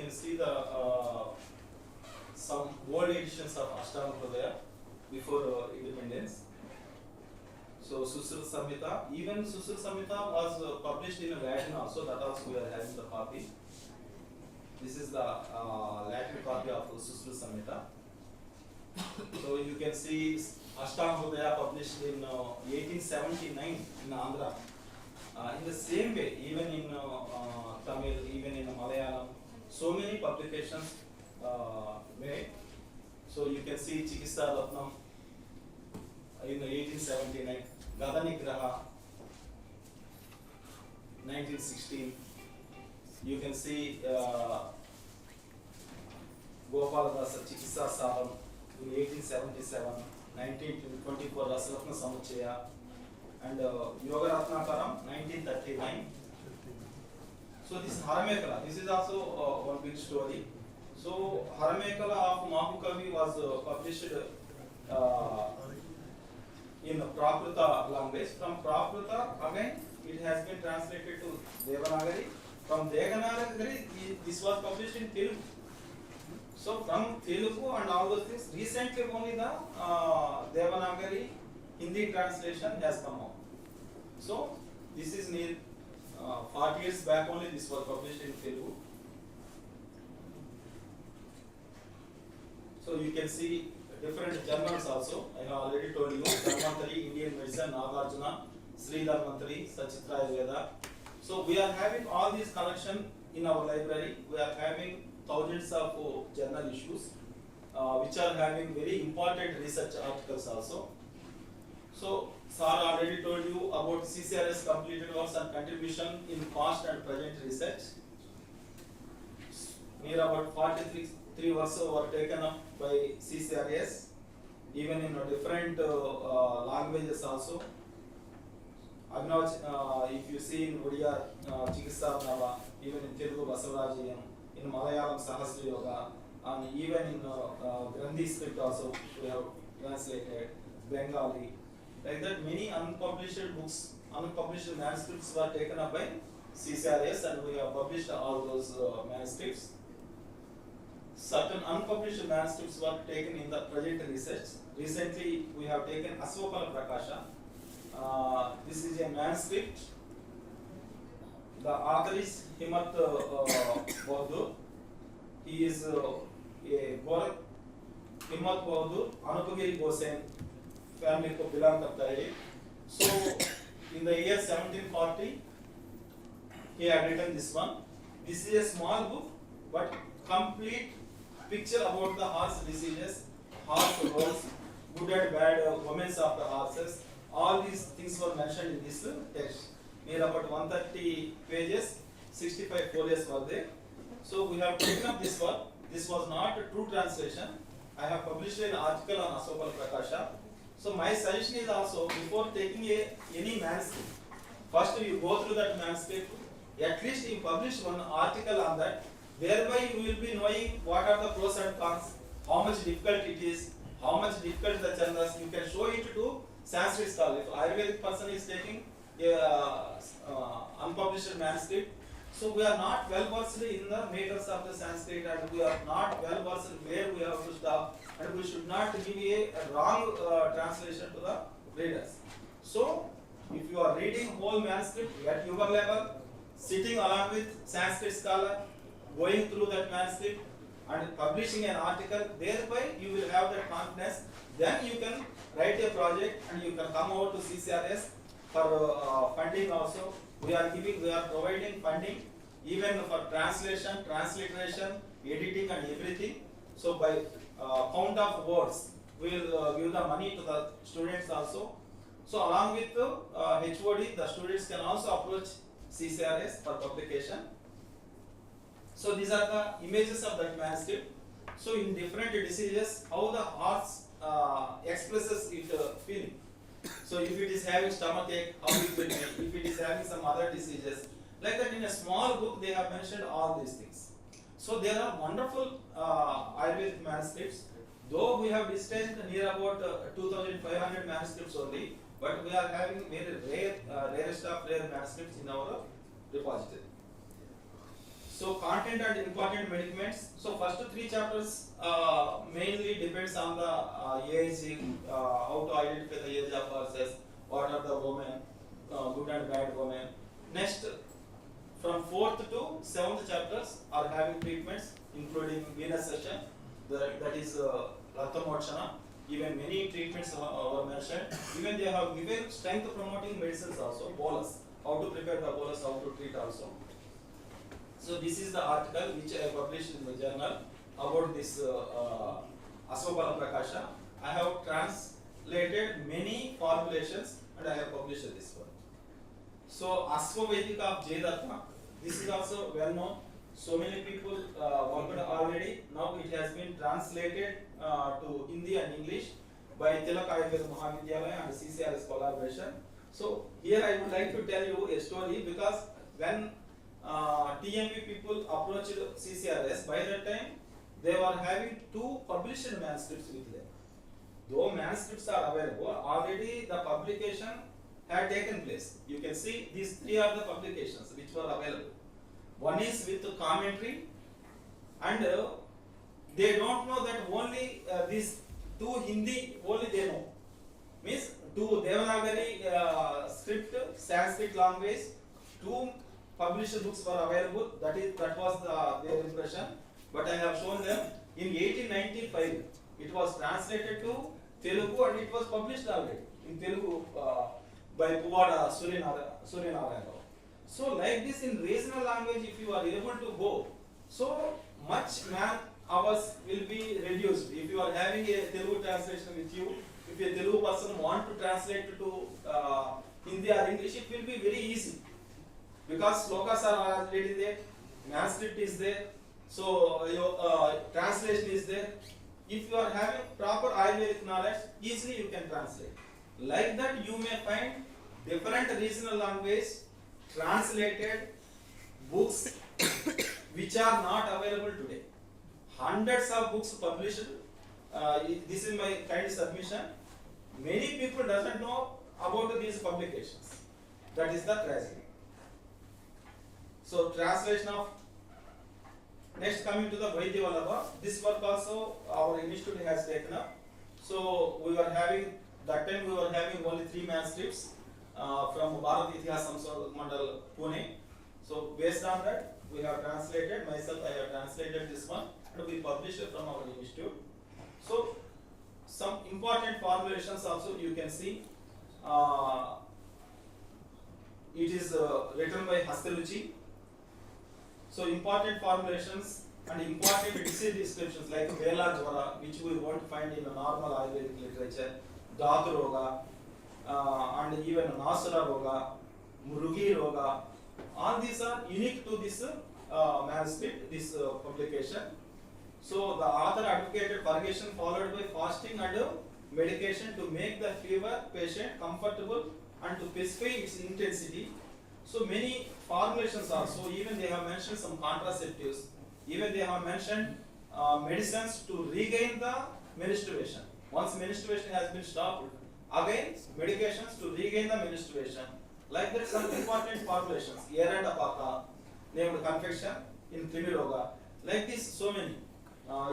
can see the some old editions of Ashtanga Hridaya before independence. So Susra Samhita, even Susra Samhita was published in Latin also, that also we are having the copy. This is the Latin copy of Susra Samhita. So you can see Ashtanga Hridaya published in 1879 in Andhra. In the same way, even in Tamil, even in Malayalam, so many publications made. So you can see Chikitsa Ratnam in 1879, Gadanigraha 1916. You can see Gopaladasa Chikitsa Saram in 1877, 1924 Rasaratna Samuchaya, and Yoga Ratnakaram 1939. So this Haramekala, this is also one big story. So Haramekala of Mahukavi was published in Prakrita language. From Prakrita again it has been translated to Devanagari. From Devanagari this was published in Telugu. So from Telugu and all those things, recently only the Devanagari Hindi translation has come out. So this is near 40 years back only this was published in Telugu. So you can see different journals also. I have already told you, Dharmantari, Indian Medicine, Nagarjuna, Sridevi, Sachitra Ayurveda. So we are having all these collection in our library. We are having thousands of journal issues, which are having very important research articles also. So, Sir already told you about CCRS completed works and contribution in past and present research. Near about 43 works were taken up by CCRS, even in different languages also. Acknowledge, if you see in Odia, Chikitsa Nava, even in Telugu Basavarajiam, in Malayalam Sahasra Yoga, and even in Grandhi script also we have translated, Bengali. Like that, many unpublished books, unpublished manuscripts were taken up by CCRS, and we have published all those manuscripts. Certain unpublished manuscripts were taken in the present research. Recently, we have taken Aswapala Prakasha. This is a manuscript. The author is Himat Bahadur. He is a Gorak. Himat Bahadur, Anupagiri Gosen family ko belong karta hai. So in the year 1740 he had written this one. This is a small book but complete picture about the horse diseases, horse roads, good and bad moments of the horses. All these things were mentioned in this text. Near about 130 pages, 65 folios were there. So we have taken up this one. This was not a true translation. I have published an article on Aswapala Prakasha. So my suggestion is also, before taking any manuscript, first you go through that manuscript, at least you publish one article on that, thereby you will be knowing what are the pros and cons, how much difficult it is, how much difficult the chandas, you can show it to Sanskrit scholar. If Ayurvedic person is taking unpublished manuscript, so we are not well versed in the meters of the Sanskrit, and we are not well versed where we have to stop, and we should not give a wrong translation to the readers. So, if you are reading whole manuscript at your level, sitting along with Sanskrit scholar, going through that manuscript and publishing an article, thereby you will have that confidence. Then you can write a project and you can come over to CCRS for funding also. We are providing funding even for translation, transliteration, editing and everything. So by count of words, we will give the money to the students also. So along with the HOD, the students can also approach CCRS for publication. So these are the images of that manuscript. So in different diseases, how the horse expresses its feeling. So if it is having stomach ache, how it will be. If it is having some other diseases, like that in a small book they have mentioned all these things. So there are wonderful Ayurvedic manuscripts. Though we have distanced near about 2,500 manuscripts only, but we are having very rarest of rare manuscripts in our repository. So content and important medicaments. So first three chapters mainly depends on the age, how to identify the age of horses, what are the women, good and bad women. Next, from 4th to 7th chapters are having treatments, including venous session, that is Ratha Motshana. Even many treatments were mentioned. Even they have given strength promoting medicines also, bolus, how to prepare the bolus, how to treat also. So this is the article which I published in the journal about this Aswabala Prakasha. I have translated many formulations and I have published this one. So Asvavedika of Jayadatta, this is also well known. So many people worked already. Now it has been translated to Hindi and English by Tilak Ayurveda Mahavidyalaya and CCRS collaboration. So here I would like to tell you a story because when TMV people approached CCRS, by that time they were having 2 published manuscripts with them. Though manuscripts are available, already the publication had taken place. You can see these 3 are the publications which were available. One is with commentary, and they don't know that only these 2 Hindi only they know. Means 2 Devanagari script, Sanskrit language, 2 published books were available. That was their impression. But I have shown them in 1895. It was translated to Telugu and it was published already in Telugu by Puvada Suryanarayan. So like this in regional language, if you are able to go, so much man hours will be reduced. If you are having a Telugu translation with you, if a Telugu person want to translate to Hindi or English, it will be very easy. Because slokas are already there, manuscript is there, so your translation is there. If you are having proper Ayurvedic knowledge, easily you can translate. Like that, you may find different regional language translated books which are not available today. Hundreds of books published. This is my kind submission. Many people doesn't know about these publications. That is the tragedy. So translation of, next coming to the Vaidya Vallabha, this work also our institute has taken up. So we were having, that time we were having only 3 manuscripts from Bharat Itihas Samsodhak Mandal, Pune. So based on that, we have translated, myself I have translated this one and we published it from our institute. So some important formulations also you can see. It is written by Hastaruchi. So important formulations and important disease descriptions like Vela Jvara, which we won't find in a normal Ayurvedic literature, Dhatu Roga, and even Nasura Roga, Murugi Roga, all these are unique to this manuscript, this publication. So the author advocated purgation followed by fasting and medication to make the fever patient comfortable and to specify its intensity. So many formulations also, even they have mentioned some contraceptives, even they have mentioned medicines to regain the menstruation. Once menstruation has been stopped, again medications to regain the menstruation. Like that, some important formulations, Yerandapaka, named confection in Krimiroga. Like this, so many.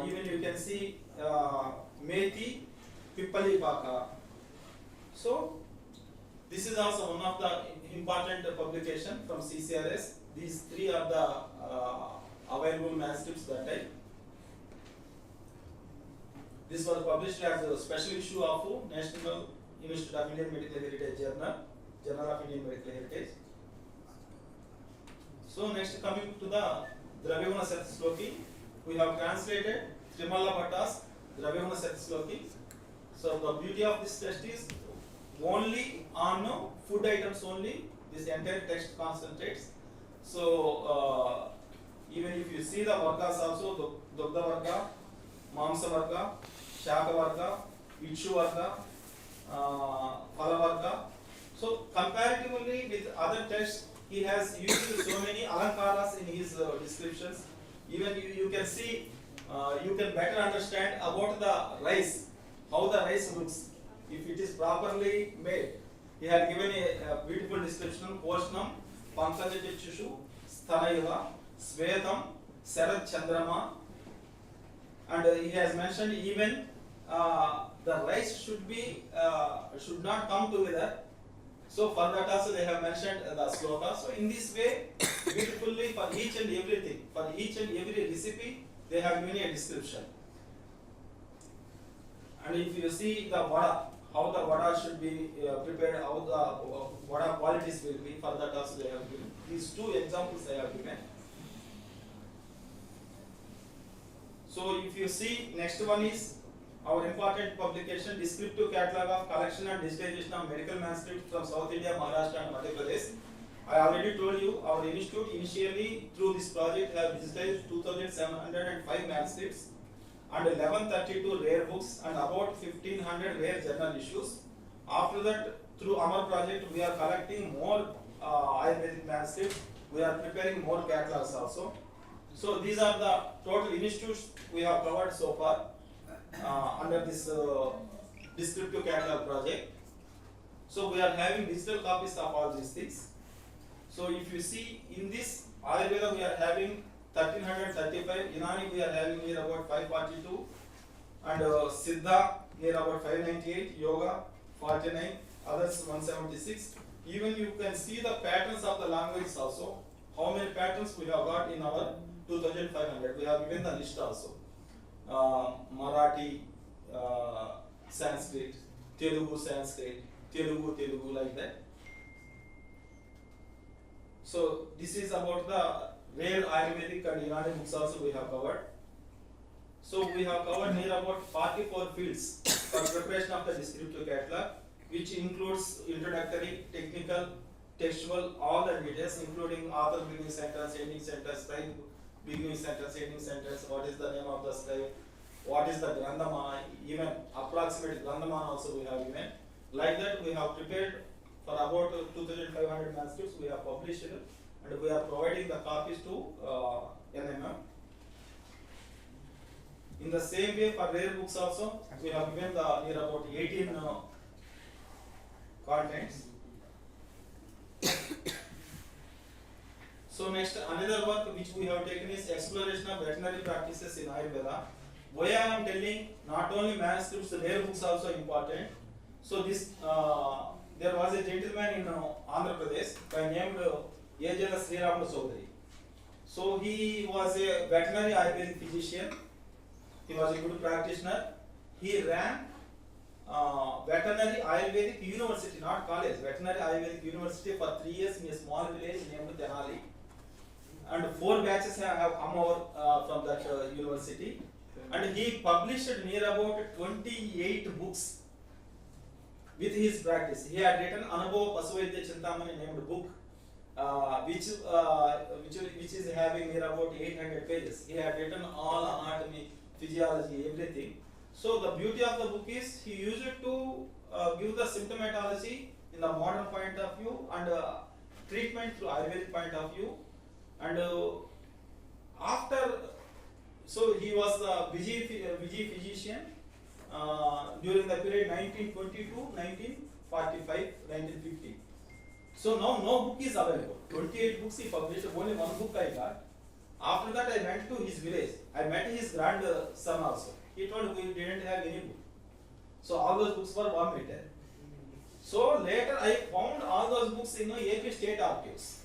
Even you can see Methi, Pippalipaka. So this is also one of the important publication from CCRS. These 3 are the available manuscripts that time. This was published as a special issue of National Institute of Indian Medical Heritage Journal of Indian Medical Heritage. So next coming to the Dravyaguna Satsloki, we have translated Trimala Bhatta's Dravyaguna Satsloki. So the beauty of this text is only on food items only. This entire text concentrates. So even if you see the vargas also, Dugdha Varga, Mamsa Varga, Shaka Varga, Ikshu Varga, Phala Varga. So comparatively with other texts, he has used so many alankaras in his descriptions. Even you can see, you can better understand about the rice, how the rice looks, if it is properly made. He had given a beautiful description, Poshnam, Pankajachushu, Sthanayuha, Svetam, Sarad Chandrama, and he has mentioned even the rice should not come together. So for that also they have mentioned the sloka. So in this way, beautifully for each and everything, for each and every recipe, they have given a description. And if you see the vada, how the vada should be prepared, how the vada qualities will be, for that also they have given. These two examples they have given. So if you see, next one is our important publication, descriptive catalog of collection and digitization of medical manuscripts from South India, Maharashtra and Madhya Pradesh. I already told you, our institute initially through this project have digitized 2,705 manuscripts and 1132 rare books and about 1500 rare journal issues. After that, through our project, we are collecting more Ayurvedic manuscripts. We are preparing more catalogs also. So these are the total institutes we have covered so far under this descriptive catalog project. So we are having digital copies of all these things. So if you see in this Ayurveda, we are having 1335, Unani we are having here about 542, and Siddha here about 598, Yoga 49, others 176. Even you can see the patterns of the languages also. How many patterns we have got in our 2500. We have given the list also. Marathi, Sanskrit, Telugu, Telugu like that. So this is about the rare Ayurvedic and Unani books also we have covered. So we have covered near about 44 fields for preparation of the descriptive catalog, which includes introductory, technical, textual, all the details, including author beginning sentence, ending sentence, scribe beginning sentence, ending sentence, what is the name of the scribe, what is the Grandhamana, even approximate Grandhamana also we have given. Like that we have prepared for about 2500 manuscripts we have published and we are providing the copies to NMM. In the same way for rare books also, we have given the near about 18 contents. So next, another work which we have taken is exploration of veterinary practices in Ayurveda. Why I am telling, not only manuscripts, rare books also important. So this, there was a gentleman in Andhra Pradesh by name Ayurveda Sridevi. So he was a veterinary Ayurvedic physician. He was a good practitioner. He ran veterinary Ayurvedic university, not college, veterinary Ayurvedic university for 3 years in a small village named Tenali. And 4 batches have come over from that university. And he published near about 28 books with his practice. He had written Anubhava Pasuvaidya Chintamani named book, which is having near about 800 pages. He had written all anatomy, physiology, everything. So the beauty of the book is he used it to give the symptomatology in the modern point of view and treatment through Ayurvedic point of view. And so he was a busy physician during the period 1922, 1945, 1950. So now no book is available. 28 books he published, only one book I got. After that I went to his village. I met his grandson also. He told we didn't have any book. So all those books were vomited. So later I found all those books in AP State Archives.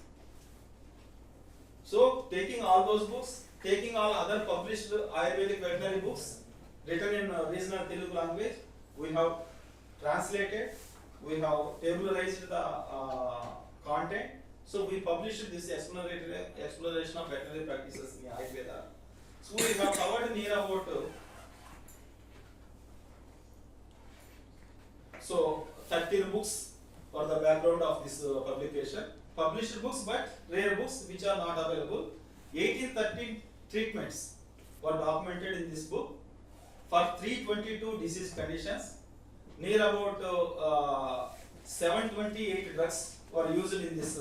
So taking all those books, taking all other published Ayurvedic veterinary books written in regional Telugu language, we have translated, we have tabularized the content. So we published this exploration of veterinary practices in Ayurveda. So we have covered near about 13 books for the background of this publication. Published books but rare books which are not available. 1813 treatments were documented in this book for 322 disease conditions. Near about 728 drugs were used in this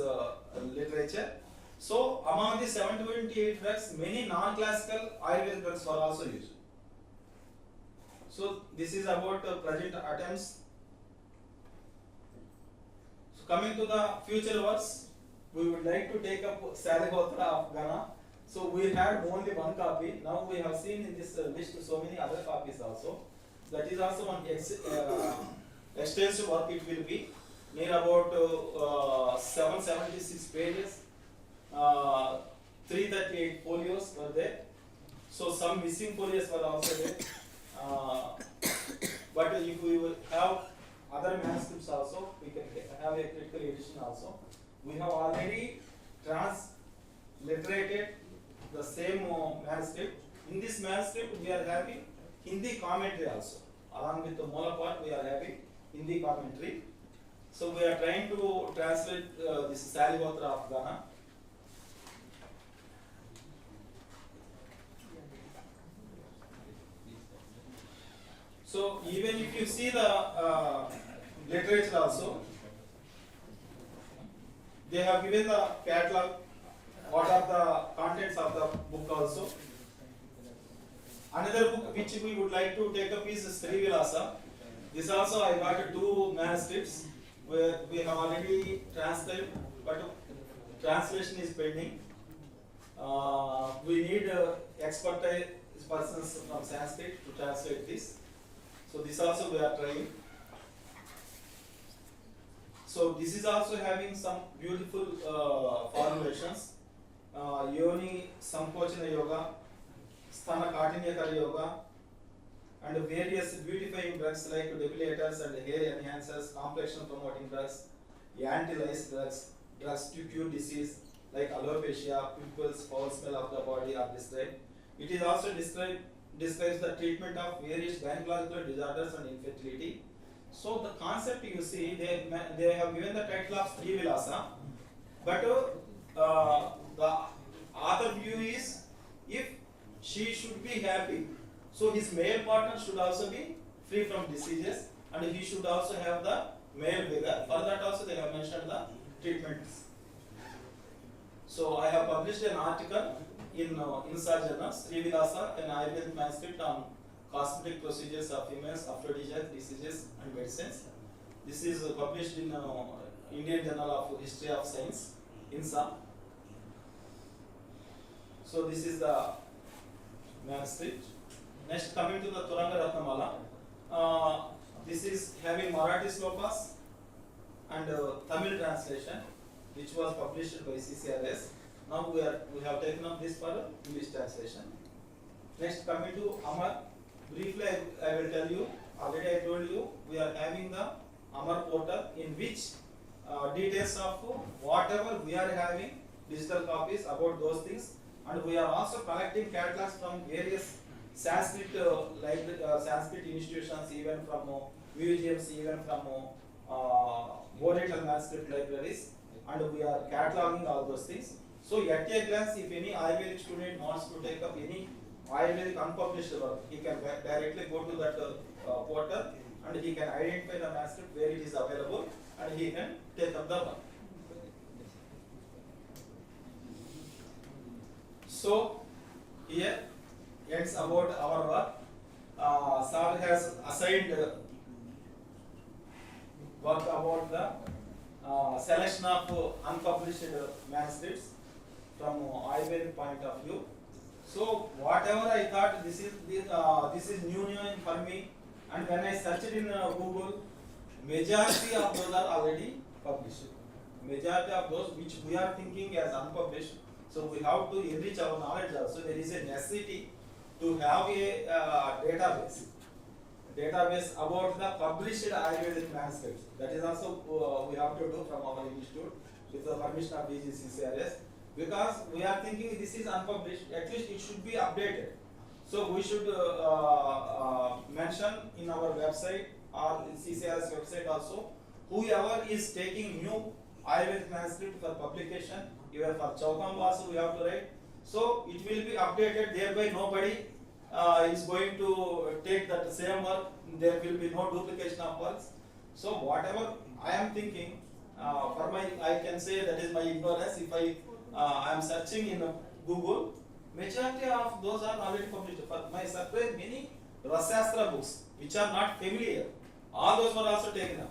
literature. So among the 728 drugs, many non-classical Ayurvedic drugs were also used. So this is about present attempts. So coming to the future works, we would like to take up Salihotra of Ghana. So we had only one copy. Now we have seen in this list so many other copies also. That is also one extensive work. It will be near about 776 pages. 338 folios were there. So some missing folios were also there. But if we will have other manuscripts also, we can have a critical edition also. We have already transliterated the same manuscript. In this manuscript, we are having Hindi commentary also. Along with the Mola part, we are having Hindi commentary. So we are trying to translate this Salihotra of Ghana. So even if you see the literature also, they have given the catalog, what are the contents of the book also. Another book which we would like to take up is Srivilasa. This also I got 2 manuscripts where we have already translated, but translation is pending. We need expertise persons from Sanskrit to translate this. So this also we are trying. So this is also having some beautiful formulations. Yoni Samkochana Yoga, Sthana Katinyakara Yoga, and various beautifying drugs like depilators and hair enhancers, complexion promoting drugs, anti-lice drugs, drugs to cure disease like alopecia, pimples, foul smell of the body are described. It is also describes the treatment of various gynecological disorders and infertility. So the concept you see, they have given the title of Srivilasa, but the other view is if she should be happy, so his male partner should also be free from diseases, and he should also have the male vigor. For that also they have mentioned the treatments. So I have published an article in INSA journal, Srivilasa, an Ayurvedic manuscript on cosmetic procedures of females, aphrodisiac diseases and medicines. This is published in Indian Journal of History of Science, INSA. So this is the manuscript. Next, coming to the Turanga Ratnamala, this is having Marathi slokas and Tamil translation, which was published by CCRS. Now we have taken up this for English translation. Next, coming to Amar, briefly I will tell you. Already I told you we are having the Amar portal in which details of whatever we are having digital copies about those things, and we are also collecting catalogs from various Sanskrit Sanskrit institutions, even from museums, even from Botanical Manuscript libraries, and we are cataloging all those things. So at a glance, if any Ayurvedic student wants to take up any Ayurvedic unpublished work, he can directly go to that portal and he can identify the manuscript where it is available and he can take up the work. So here ends about our work. Sir has assigned work about the selection of unpublished manuscripts from Ayurvedic point of view. So whatever I thought this is new for me, and when I searched in Google, majority of those are already published. Majority of those which we are thinking as unpublished. So we have to enrich our knowledge also. There is a necessity to have a database about the published Ayurvedic manuscripts. That is also we have to do from our institute with the permission of DGCCRS. Because we are thinking this is unpublished, at least it should be updated. So we should mention in our website or in CCRS website also, whoever is taking new Ayurvedic manuscript for publication, even for Chaukam also we have to write. So it will be updated, thereby nobody is going to take that same work, there will be no duplication of works. So whatever I am thinking, I can say that is my ignorance. If I am searching in Google, majority of those are already published. For my surprise, many Rasastra books which are not familiar, all those were also taken up.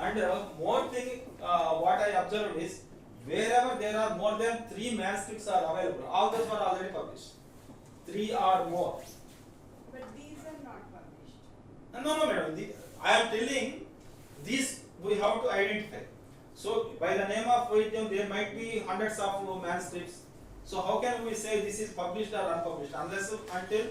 And more thing, what I observed is wherever there are more than 3 manuscripts are available, all those were already published. 3 or more. But these are not published. No, madam. I am telling these we have to identify. So by the name of Vaidhyam, there might be hundreds of manuscripts. So how can we say this is published or unpublished unless until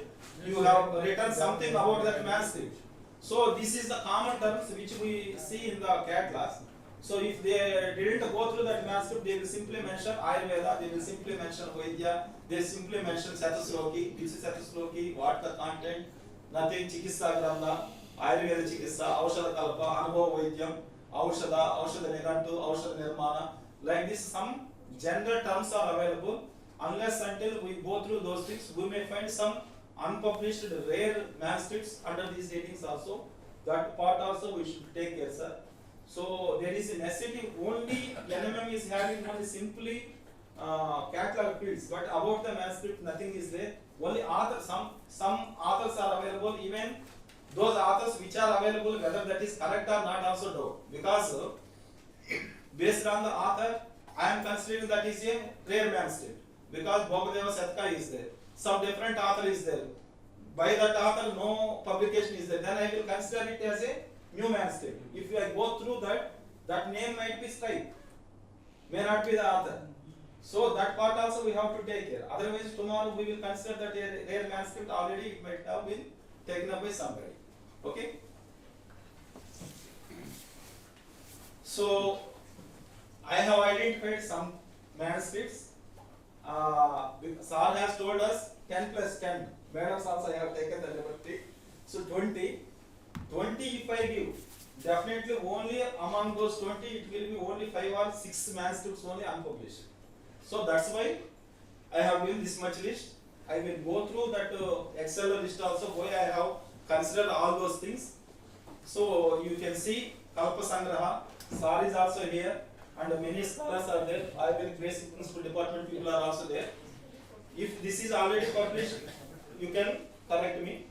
you have written something about that manuscript? So this is the common terms which we see in the CAT class. So if they didn't go through that manuscript, they will simply mention Ayurveda, they will simply mention Vaidya, they simply mention Satasloki, which is Satasloki, what the content, nothing Chikissa Granda, Ayurveda Chikissa, Aushada Kalpa, Anubhava Vaidyam, Aushada, Aushada Nigantu, Aushada Nirmana. Like this, some general terms are available. Unless until we go through those things, we may find some unpublished rare manuscripts under these headings also. That part also we should take care, sir. So there is a necessity. Only NMM is having only simply catalog fields, but about the manuscript nothing is there. Only author, some authors are available. Even those authors which are available, whether that is correct or not, also doubt. Because based on the author, I am considering that is a rare manuscript. Because Bhogadeva Satka is there, some different author is there. By that author, no publication is there. Then I will consider it as a new manuscript. If I go through that, that name might be strike, may not be the author. So that part also we have to take care. Otherwise, tomorrow we will consider that a rare manuscript already it might have been taken up by somebody. Okay. So I have identified some manuscripts. Sir has told us 10 plus 10. Madams also I have taken the liberty. So 20. 20 if I give, definitely only among those 20 it will be only 5 or 6 manuscripts only unpublished. So that's why I have given this much list. I will go through that Excel list also where I have considered all those things. So you can see Kalpa Sangraha, Sar is also here. And many scholars are there. I will basic principal department people are also there. If this is already published, you can correct me.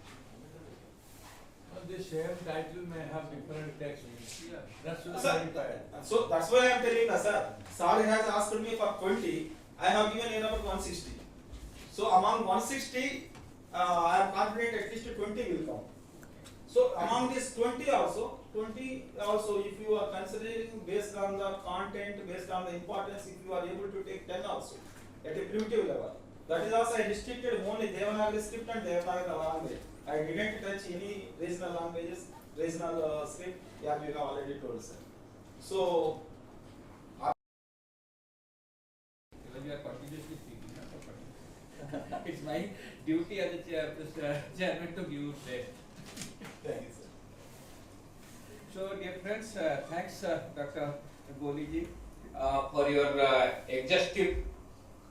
The same title may have different text. Yeah. That's Sir, so that's why I am telling you, sir. Sir has asked me for 20. I have given a number 160. So among 160, I am confident at least 20 will come. So among this 20 also, if you are considering based on the content, based on the importance, if you are able to take 10 also at a primitive level. That is also I restricted only Devanagari script and Devanagari language. I didn't touch any regional languages, regional script, yeah, you have already told, sir. So, You are continuously speaking. It's my duty as a chairman to give it. thank you, sir. So, dear friends, thanks, Dr. Goliji, for your exhaustive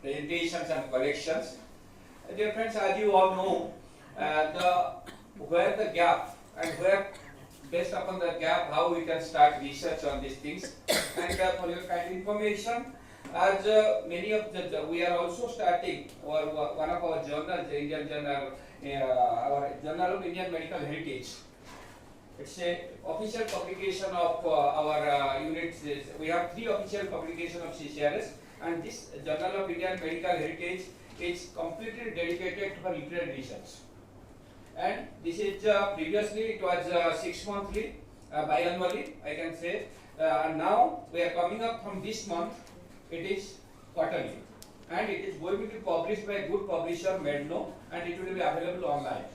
presentations and collections. Dear friends, as you all know, where the gap and where, based upon the gap, how we can start research on these things. And for your kind information, as many of we are also starting one of our journals, the Indian Journal, our Journal of Indian Medical Heritage. It's a official publication of our units. We have 3 official publications of CCRS, and this Journal of Indian Medical Heritage is completely dedicated for literary research. And this is previously it was 6 monthly, biannually, I can say. And now we are coming up from this month. It is quarterly, and it is going to be published by a good publisher, Medno, and it will be available online.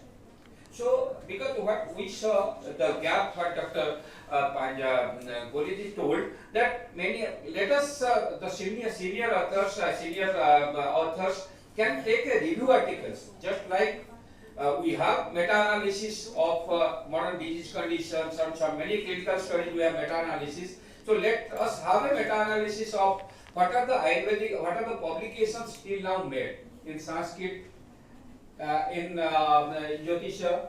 So, because what we saw, the gap what Dr. Panda Goliji told, that many, let us, the senior authors can take a review articles, just like we have meta-analysis of modern disease conditions and some many clinical studies we have meta-analysis. So let us have a meta-analysis of what are the Ayurvedic, what are the publications till now made in Sanskrit, in Jyotisha.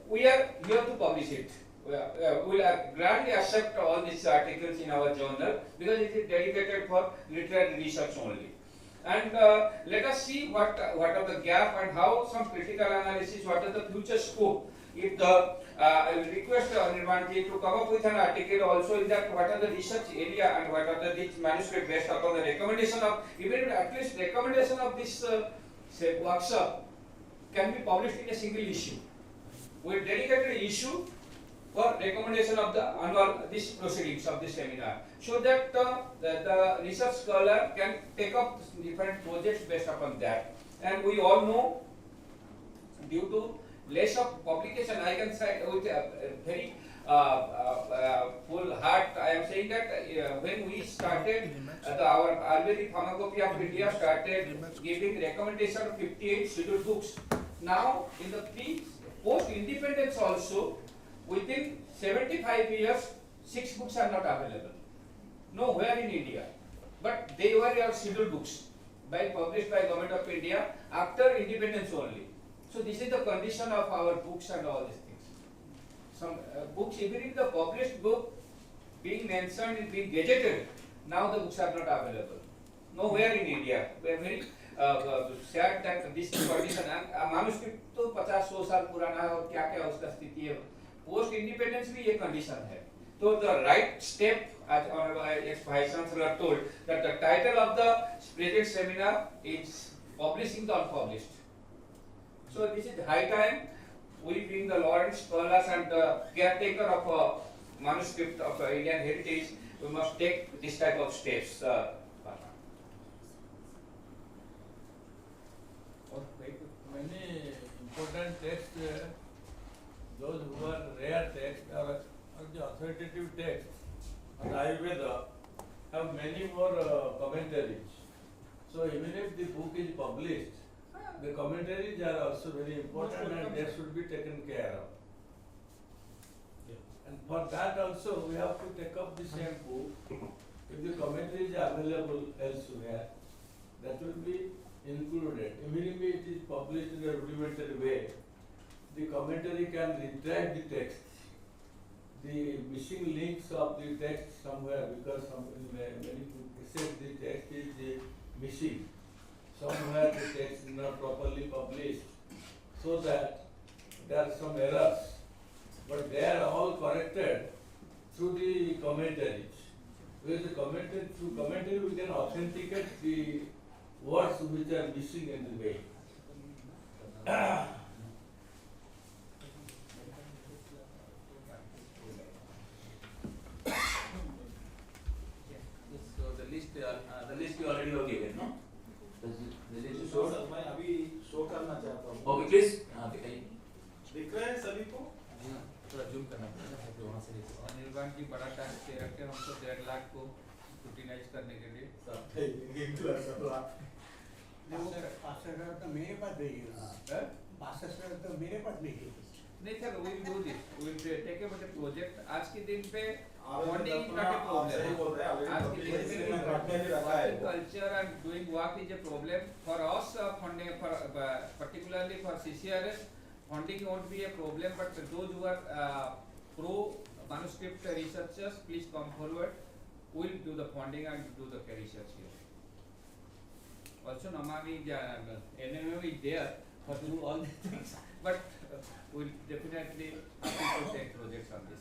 We are here to publish it. We will gladly accept all these articles in our journal because it is dedicated for literary research only. And let us see what are the gap and how some critical analysis, what are the future scope if the I will request Nirmanji to come up with an article also in that what are the research area and what are this manuscript based upon the recommendation of even at least recommendation of this say workshop can be published in a single issue with dedicated issue for recommendation of the annual this proceedings of this seminar, so that the research scholar can take up different projects based upon that. And we all know, due to less of publication, I can say with a very full heart, I am saying that when we started, our Ayurvedic Pharmacopoeia of India started giving recommendation of 58 scheduled books. Now, in the post-independence also, within 75 years, 6 books are not available. Nowhere in India. But they were your scheduled books, published by Government of India after independence only. So this is the condition of our books and all these things. Some books, even if the published book being mentioned and being gazetted, now the books are not available. Nowhere in India. We are very sad that this condition. Manuscript तो 50-100 साल पुराना है और क्या-क्या उसका स्थिति है. Post independence भी ये condition है. So the right step, as Honorable Vice Chancellor told, that the title of the present seminar is publishing the unpublished. So this is high time we being the Lawrence scholars and the caretaker of a manuscript of Indian heritage, we must take this type of steps. Many important texts, those who are rare texts or the authoritative texts on Ayurveda have many more commentaries. So even if the book is published, the commentaries are also very important and they should be taken care of. And for that also we have to take up the same book. If the commentary is available elsewhere, that will be included. Even if it is published in a rudimentary way, the commentary can retract the text. The missing links of the text somewhere, because in many cases the text is missing. Somewhere the text is not properly published, so that there are some errors, but they are all corrected through the commentaries. With the commentary, through commentary we can authenticate the words which are missing in the way. So the list you already have given, no? The list is short. मैं अभी show करना चाहता हूँ. Okay, please. हाँ दिखाइए. दिख रहा है सभी को? थोड़ा जूम करना पड़ेगा ताकि वहाँ से देखो. निर्वाण की बड़ा टास्क दे रखे हैं हमको 1.5 लाख को स्क्रूटिनाइज करने के लिए. पास तो मेरे पास भेजिएगा. पास तो मेरे पास भेजिएगा. नहीं sir, we will do this. We will take up a project. आज के दिन पे funding is not a problem. आज के दिन पे culture and doing work is a problem. For us, funding, particularly for CCRS, funding won't be a problem. But those who are pro manuscript researchers, please come forward. We will do the funding and do the research here. Also, Namami NMM is there for do all these things, but we'll definitely have to take projects on this.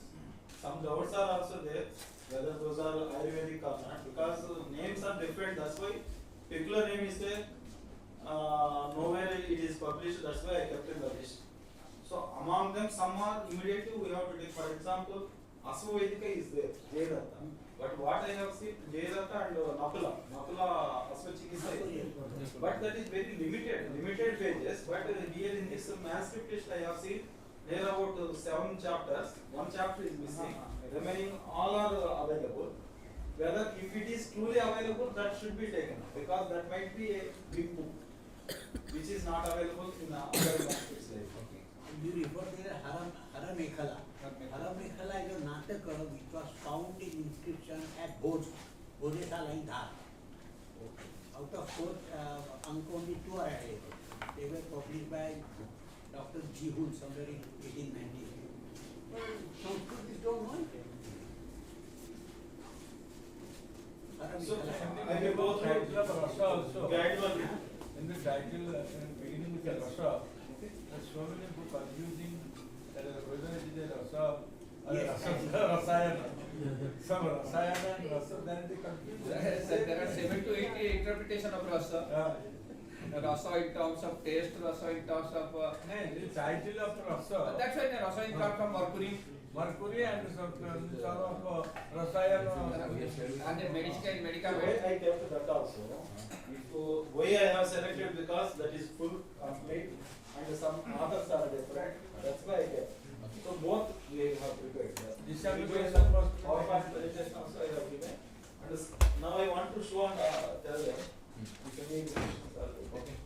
Some doubts are also there whether those are Ayurvedic or not, because names are different. That's why particular name is there. Nowhere it is published. That's why I kept in the list. So among them, some are immediately we have to take. For example, Asvavedika is there, Jayadatta. But what I have seen, Jayadatta and Nakula Asvachikisa, but that is very limited pages. But here in this manuscript list I have seen there are about 7 chapters. 1 chapter is missing. Remaining all are available. Whether if it is truly available, that should be taken, because that might be a big book which is not available in other manuscripts. You refer to the Hara Mekhala. Hara Mekhala is a natak which was found in inscription at Bhoj. Bhojesa line Dhar. Out of 4 only 2 are available. They were published by Dr. Jihul somewhere in 1890. But Sanskrit don't know it. So I will go through guide one. In the title, in the beginning with the Rasa, so many books are using that whether it is a rasa or Yes. rasayana. Some rasayana and rasa, then they confuse. There are 7 to 8 interpretation of rasa. Rasa in terms of taste, rasa in terms of. The title of rasa. That's why the rasa in terms of mercury. Mercury and some of rasayana. And the medical Why medicament. I came to that also. Why I have selected because that is full complete and some others are different. That's why I came. So both we have prepared. This have you Preparation done for first? PowerPoint presentation also I have given. And now I want to show and tell them. If any questions are there. Okay.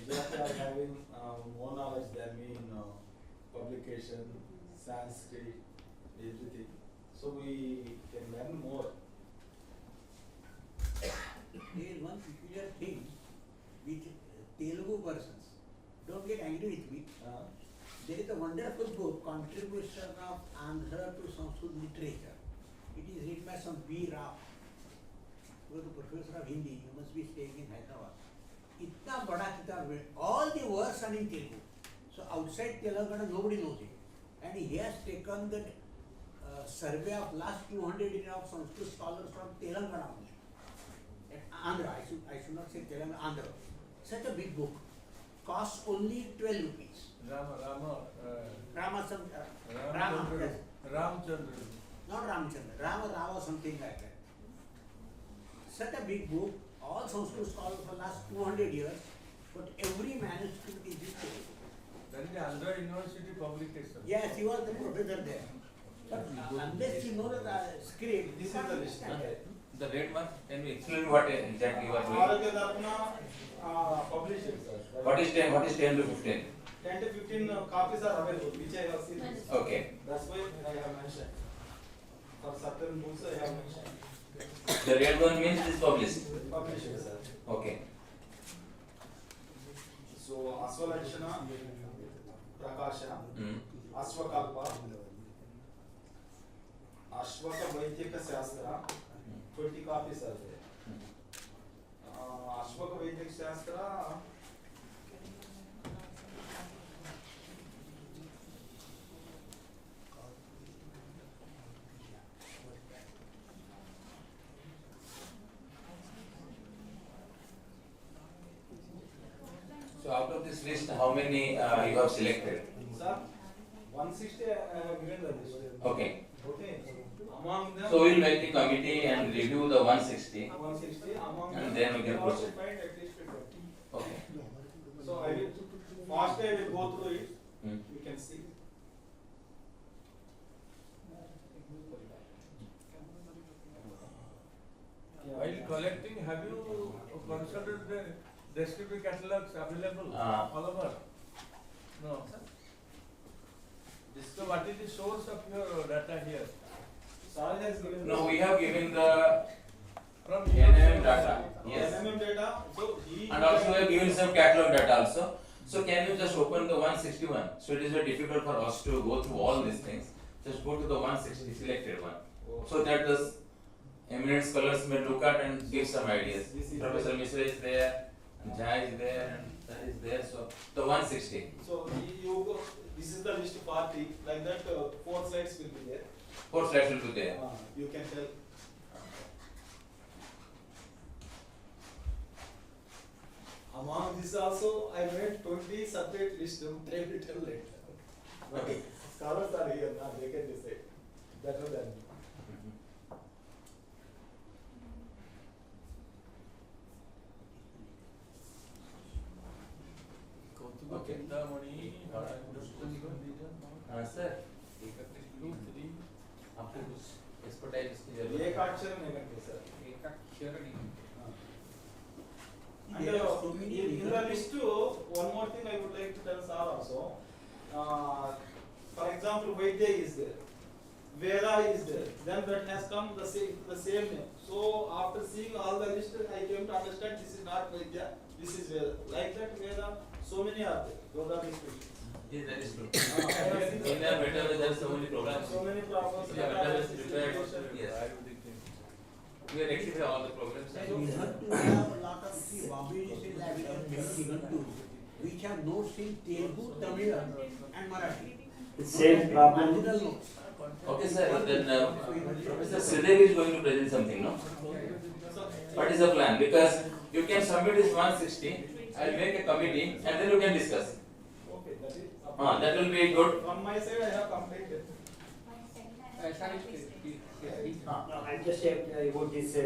Exactly, are having more knowledge than me in publication, Sanskrit, everything. So we can learn more. There is one peculiar thing with Telugu persons. Don't get angry with me. There is a wonderful book, Contribution of Andhra to Sanskrit Literature. It is written by some B. Rao, who is a professor of Hindi. You must be staying in Hyderabad. Itna bada kitab hai. All the words are in Telugu. So outside Telangana nobody knows it. And he has taken that survey of last 200 years of Sanskrit scholars from Telangana only. At Andhra, I should not say Telangana, Andhra. Such a big book. Costs only 12 rupees. Rama, yes. Ramchandra. Not Ramchandra, Rama, something like that. Such a big book, all Sanskrit scholars for last 200 years, but every manuscript is in Telugu. That is the Andhra University publication. Yes, he was the professor there. But unless you know the script, This you is can't the list. understand it. The red one, can you explain what exactly you are doing? Arogya Darpana published it, sir. What is 10 to 15? 10 to 15 copies are available, which I have seen. Okay. That's why I have mentioned. For certain books I have mentioned. The red one means it is published. Published, sir. Okay. So Aswalakshana, Prakasha, Ashwakalpa, Ashwaka Vaidyaka Shastra, 20 copies are there. Ashwaka Vaidyaka Shastra, So out of this list, how many you have selected? sir, 160 I have given the list. Okay. Okay. Among them, So we'll make the committee and review the 160. 160, among And them, then we can you also proceed. find at least 20. Okay. So I will, first I will go through it, Hmm. you can see. While collecting, have you considered the descriptive catalogs available all over? No. So what is the source of your data here? Sir has given. No, we have given the From NMM data. Yes. NMM data, so he. And also we have given some catalog data also. So can you just open the 161? So it is very difficult for us to go through all these things. Just go to the 160 selected one. So that the eminent scholars may look at and give some ideas. This is Professor the- Mishra is there, and Jha is there, and that is there. So the 160. So you go, this is the list party, like that, 4 slides will be there. 4 slides will be there. You can tell. Among this also, I made 20 separate lists, I will tell later. But scholars are here now, they can decide better than me. Okay. Sir, 2, 3. आपको कुछ expertise इसकी जरूरत है? एक अक्षर नहीं करते sir. And There are so many in the list too, one more thing I would like to tell sir also. For example, Vaidya is there, Veda is there. Then that has come the same name. So after seeing all the list, I came to understand this is not Vaidya, this is Veda. Like that Veda, so many are there. Those are the questions. Yes, that is true. In the metaverse there are so many problems. So many problems. The metaverse is prepared. Yes. We are rectify all the problems. We have to have a lot of, see, Bombay District Library has given to, which have notes in Telugu, Tamil and Marathi. The same problem. Marginal notes. Okay, sir. Then Professor Sridevi is going to present something, no? What is the plan? Because you can submit this 160. I will make a committee and then you can discuss. Okay, that is. That will be good. From my side, I have completed. I just about this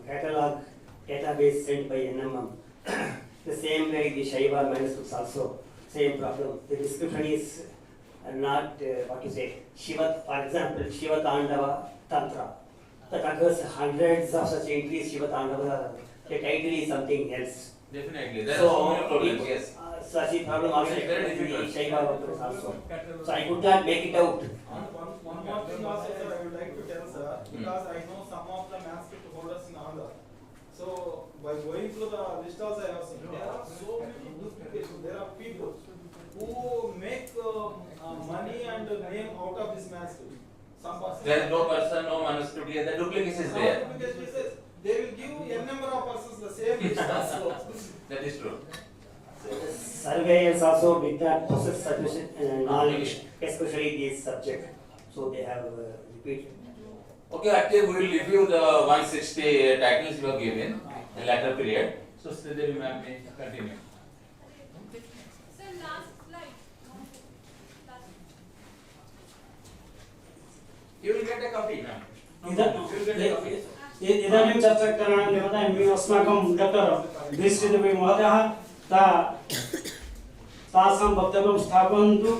catalog database sent by NMM. The same way the Shaiva manuscripts also, same problem. The description is not what to say. Shiva, for example, Shiva Tandava Tantra. That occurs hundreds of such entries. Shiva Tandava. The title is something else. Definitely. There are so many problems. Yes. Such a problem also Very in the difficult. Shaiva workers also. So I could not make it out. One more thing also, sir, I would like to tell, sir, because I know some of the manuscript holders in Andhra. So, by going through the list also I have seen, there are so many duplications. There are people who make money and name out of this manuscript. Some person. There is no person, no manuscript here. The duplication is there. Duplication is there. They will give n number of persons the same list also. That is true. Surveyors also did not possess sufficient knowledge, especially this subject. So they have repeated. Okay, actually we will review the 160 titles you have given in later period. So Sridevi ma'am may continue. Sir, last slide. You will get a copy, ma'am. इदानीं चर्चा करणानि वदामि अस्माकं doctor Sridevi महोदयः तासां वक्तव्यं स्थापयन्तु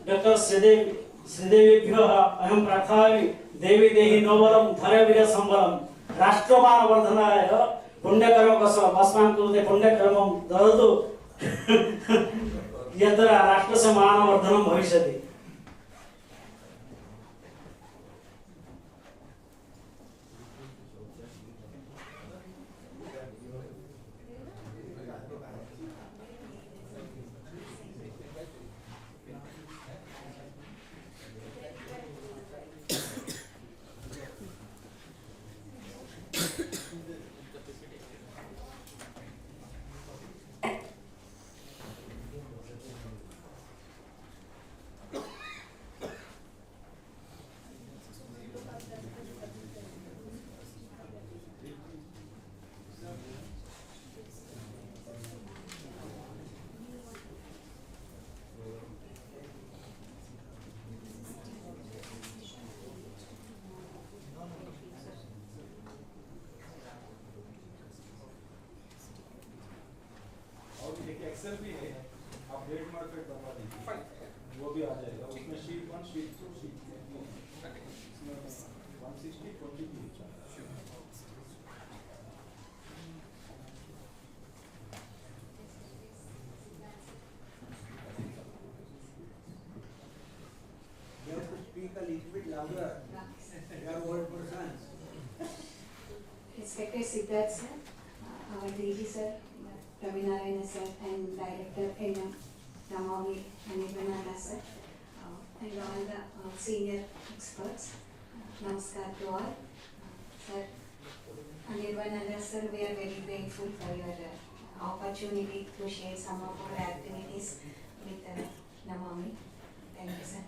doctor श्रीदेवीभ्यः अहं प्रार्थयामि देवी देहि नोबलं धरवीर संबलं राष्ट्रमान वर्धनाय पुण्यकर्मकस अस्माकं कृते पुण्यकर्मं ददतु यत्र राष्ट्रस्य मानवर्धनं भविष्यति एक एक्सेल भी है, अपडेट मार्केट बता दीजिए, वो भी आ जाएगा, उसमें शीट 1, शीट 2, शीट 3, इसमें 160, 20 भी है। You have to speak a little bit louder. You are old persons. Respected Siddharth sir, our DG sir, Ravinarayana sir, and Director N.M. Ramami and Ivananda sir, and all the senior experts. Namaskar to all. Sir, and Ivananda sir, we are very grateful for your opportunity to share some of our activities with Namami. Thank you, sir.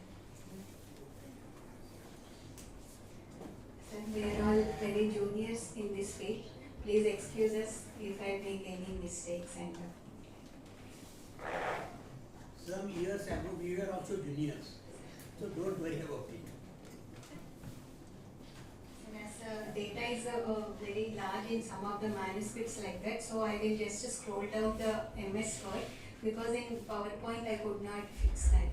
Sir, we are all very juniors in this field. Please excuse us if I make any mistakes and Some years ago, we were also juniors, so don't worry about it. as data is very large in some of the manuscripts like that, so I will just scroll down the MS Word because in PowerPoint I could not fix that.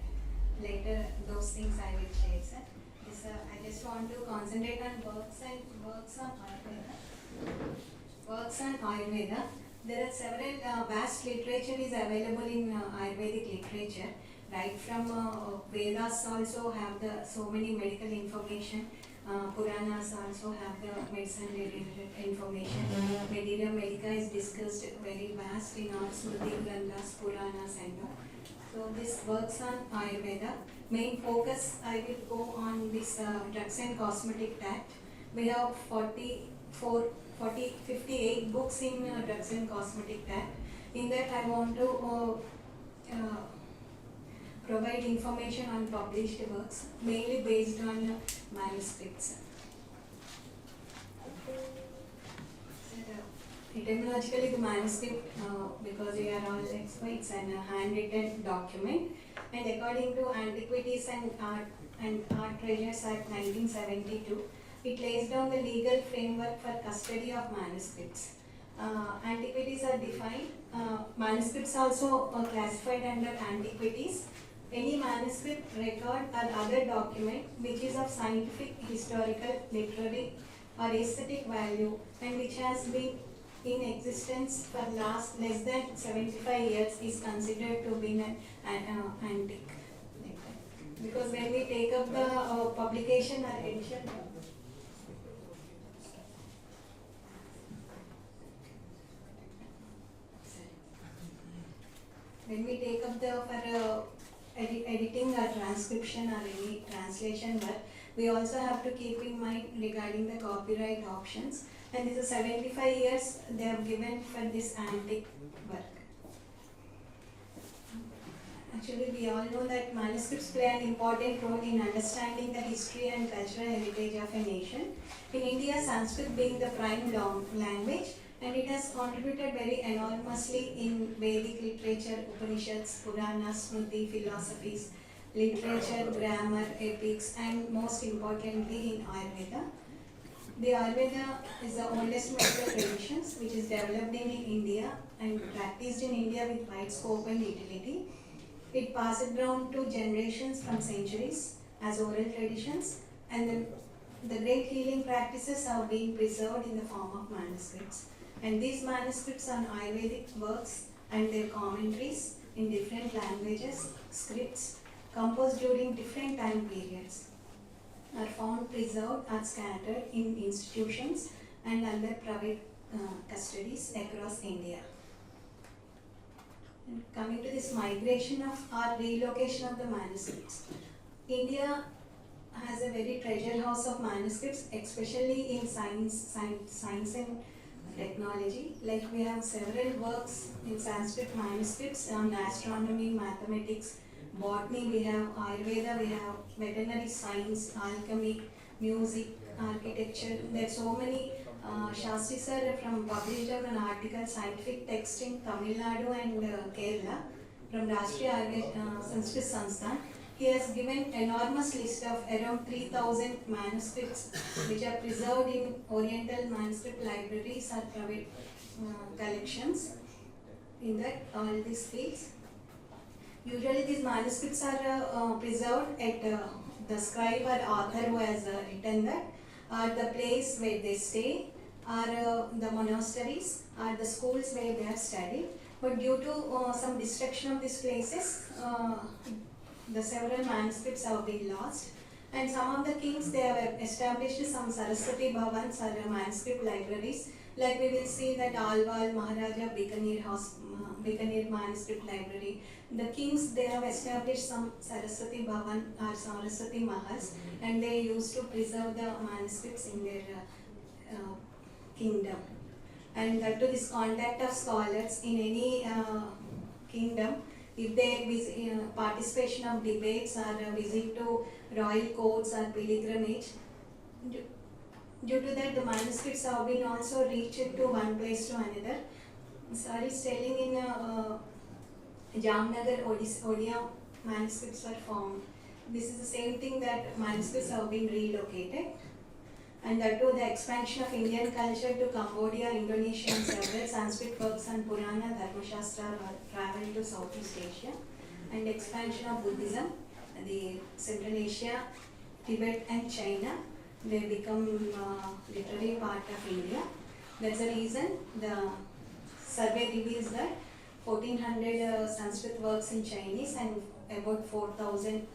Later those things I will share, sir. Yes, I just want to concentrate on works on Ayurveda. Works on Ayurveda. There are several vast literature is available in Ayurvedic literature. Right from Vedas also have so many medical information. Puranas also have the medicine related information. Medira Medica is discussed very vast in our Smriti Granthas, Puranas and all. So this works on Ayurveda. Main focus I will go on this drugs and cosmetic act. We have 58 books in drugs and cosmetic act. In that I want to provide information on published works, mainly based on manuscripts. Etymologically, the manuscript, because we are all experts, and a handwritten document, and according to Antiquities and Art Treasures Act 1972, it lays down the legal framework for custody of manuscripts. Antiquities are defined. Manuscripts also are classified under antiquities. Any manuscript, record, or other document which is of scientific, historical, literary, or aesthetic value, and which has been in existence for less than 75 years is considered to be an antique. Because when we take up the publication or edition, when we take up the for editing or transcription or any translation work, we also have to keep in mind regarding the copyright options. And this is 75 years they have given for this antique work. Actually, we all know that manuscripts play an important role in understanding the history and cultural heritage of a nation. In India, Sanskrit being the prime language, and it has contributed very enormously in Vedic literature, Upanishads, Puranas, Smriti, philosophies, literature, grammar, epics, and most importantly in Ayurveda. The Ayurveda is the oldest medical traditions which is developed in India and practiced in India with wide scope and utility. It passed down to generations from centuries as oral traditions, and then the great healing practices are being preserved in the form of manuscripts. And these manuscripts are Ayurvedic works and their commentaries in different languages, scripts, composed during different time periods, are found preserved or scattered in institutions and under private custodies across India. And coming to this migration of or relocation of the manuscripts, India has a very treasure house of manuscripts, especially in science and technology. Like we have several works in Sanskrit manuscripts on astronomy, mathematics, botany, we have Ayurveda, we have veterinary science, alchemy, music, architecture. There are so many. Shastri sir from published an article, scientific text in Tamil Nadu and Kerala from Rashtriya Ayurveda Sanskrit Sansthan. He has given enormous list of around 3,000 manuscripts which are preserved in Oriental manuscript libraries or private collections. In that, all these fields. Usually these manuscripts are preserved at the scribe or author who has written that, or the place where they stay, or the monasteries, or the schools where they have studied. But due to some destruction of these places, the several manuscripts have been lost. And some of the kings, they have established some Saraswati Bhavans or manuscript libraries. Like we will see that Alwal, Maharaja, Bikaner Manuscript Library. The kings, they have established some Saraswati Bhavan or Saraswati Mahals, and they used to preserve the manuscripts in their kingdom. And to this contact of scholars in any kingdom, if they participation of debates or visit to royal courts or pilgrimage, due to that the manuscripts have been also reached to one place to another. Sir is telling in Jamnagar, Odia manuscripts were found. This is the same thing that manuscripts have been relocated. And that too, the expansion of Indian culture to Cambodia, Indonesia and several Sanskrit works and Purana, Dharmashastra traveled to Southeast Asia. And expansion of Buddhism, the Central Asia, Tibet and China, they become literally part of India. That's the reason the survey reveals that 1400 Sanskrit works in Chinese and about 4000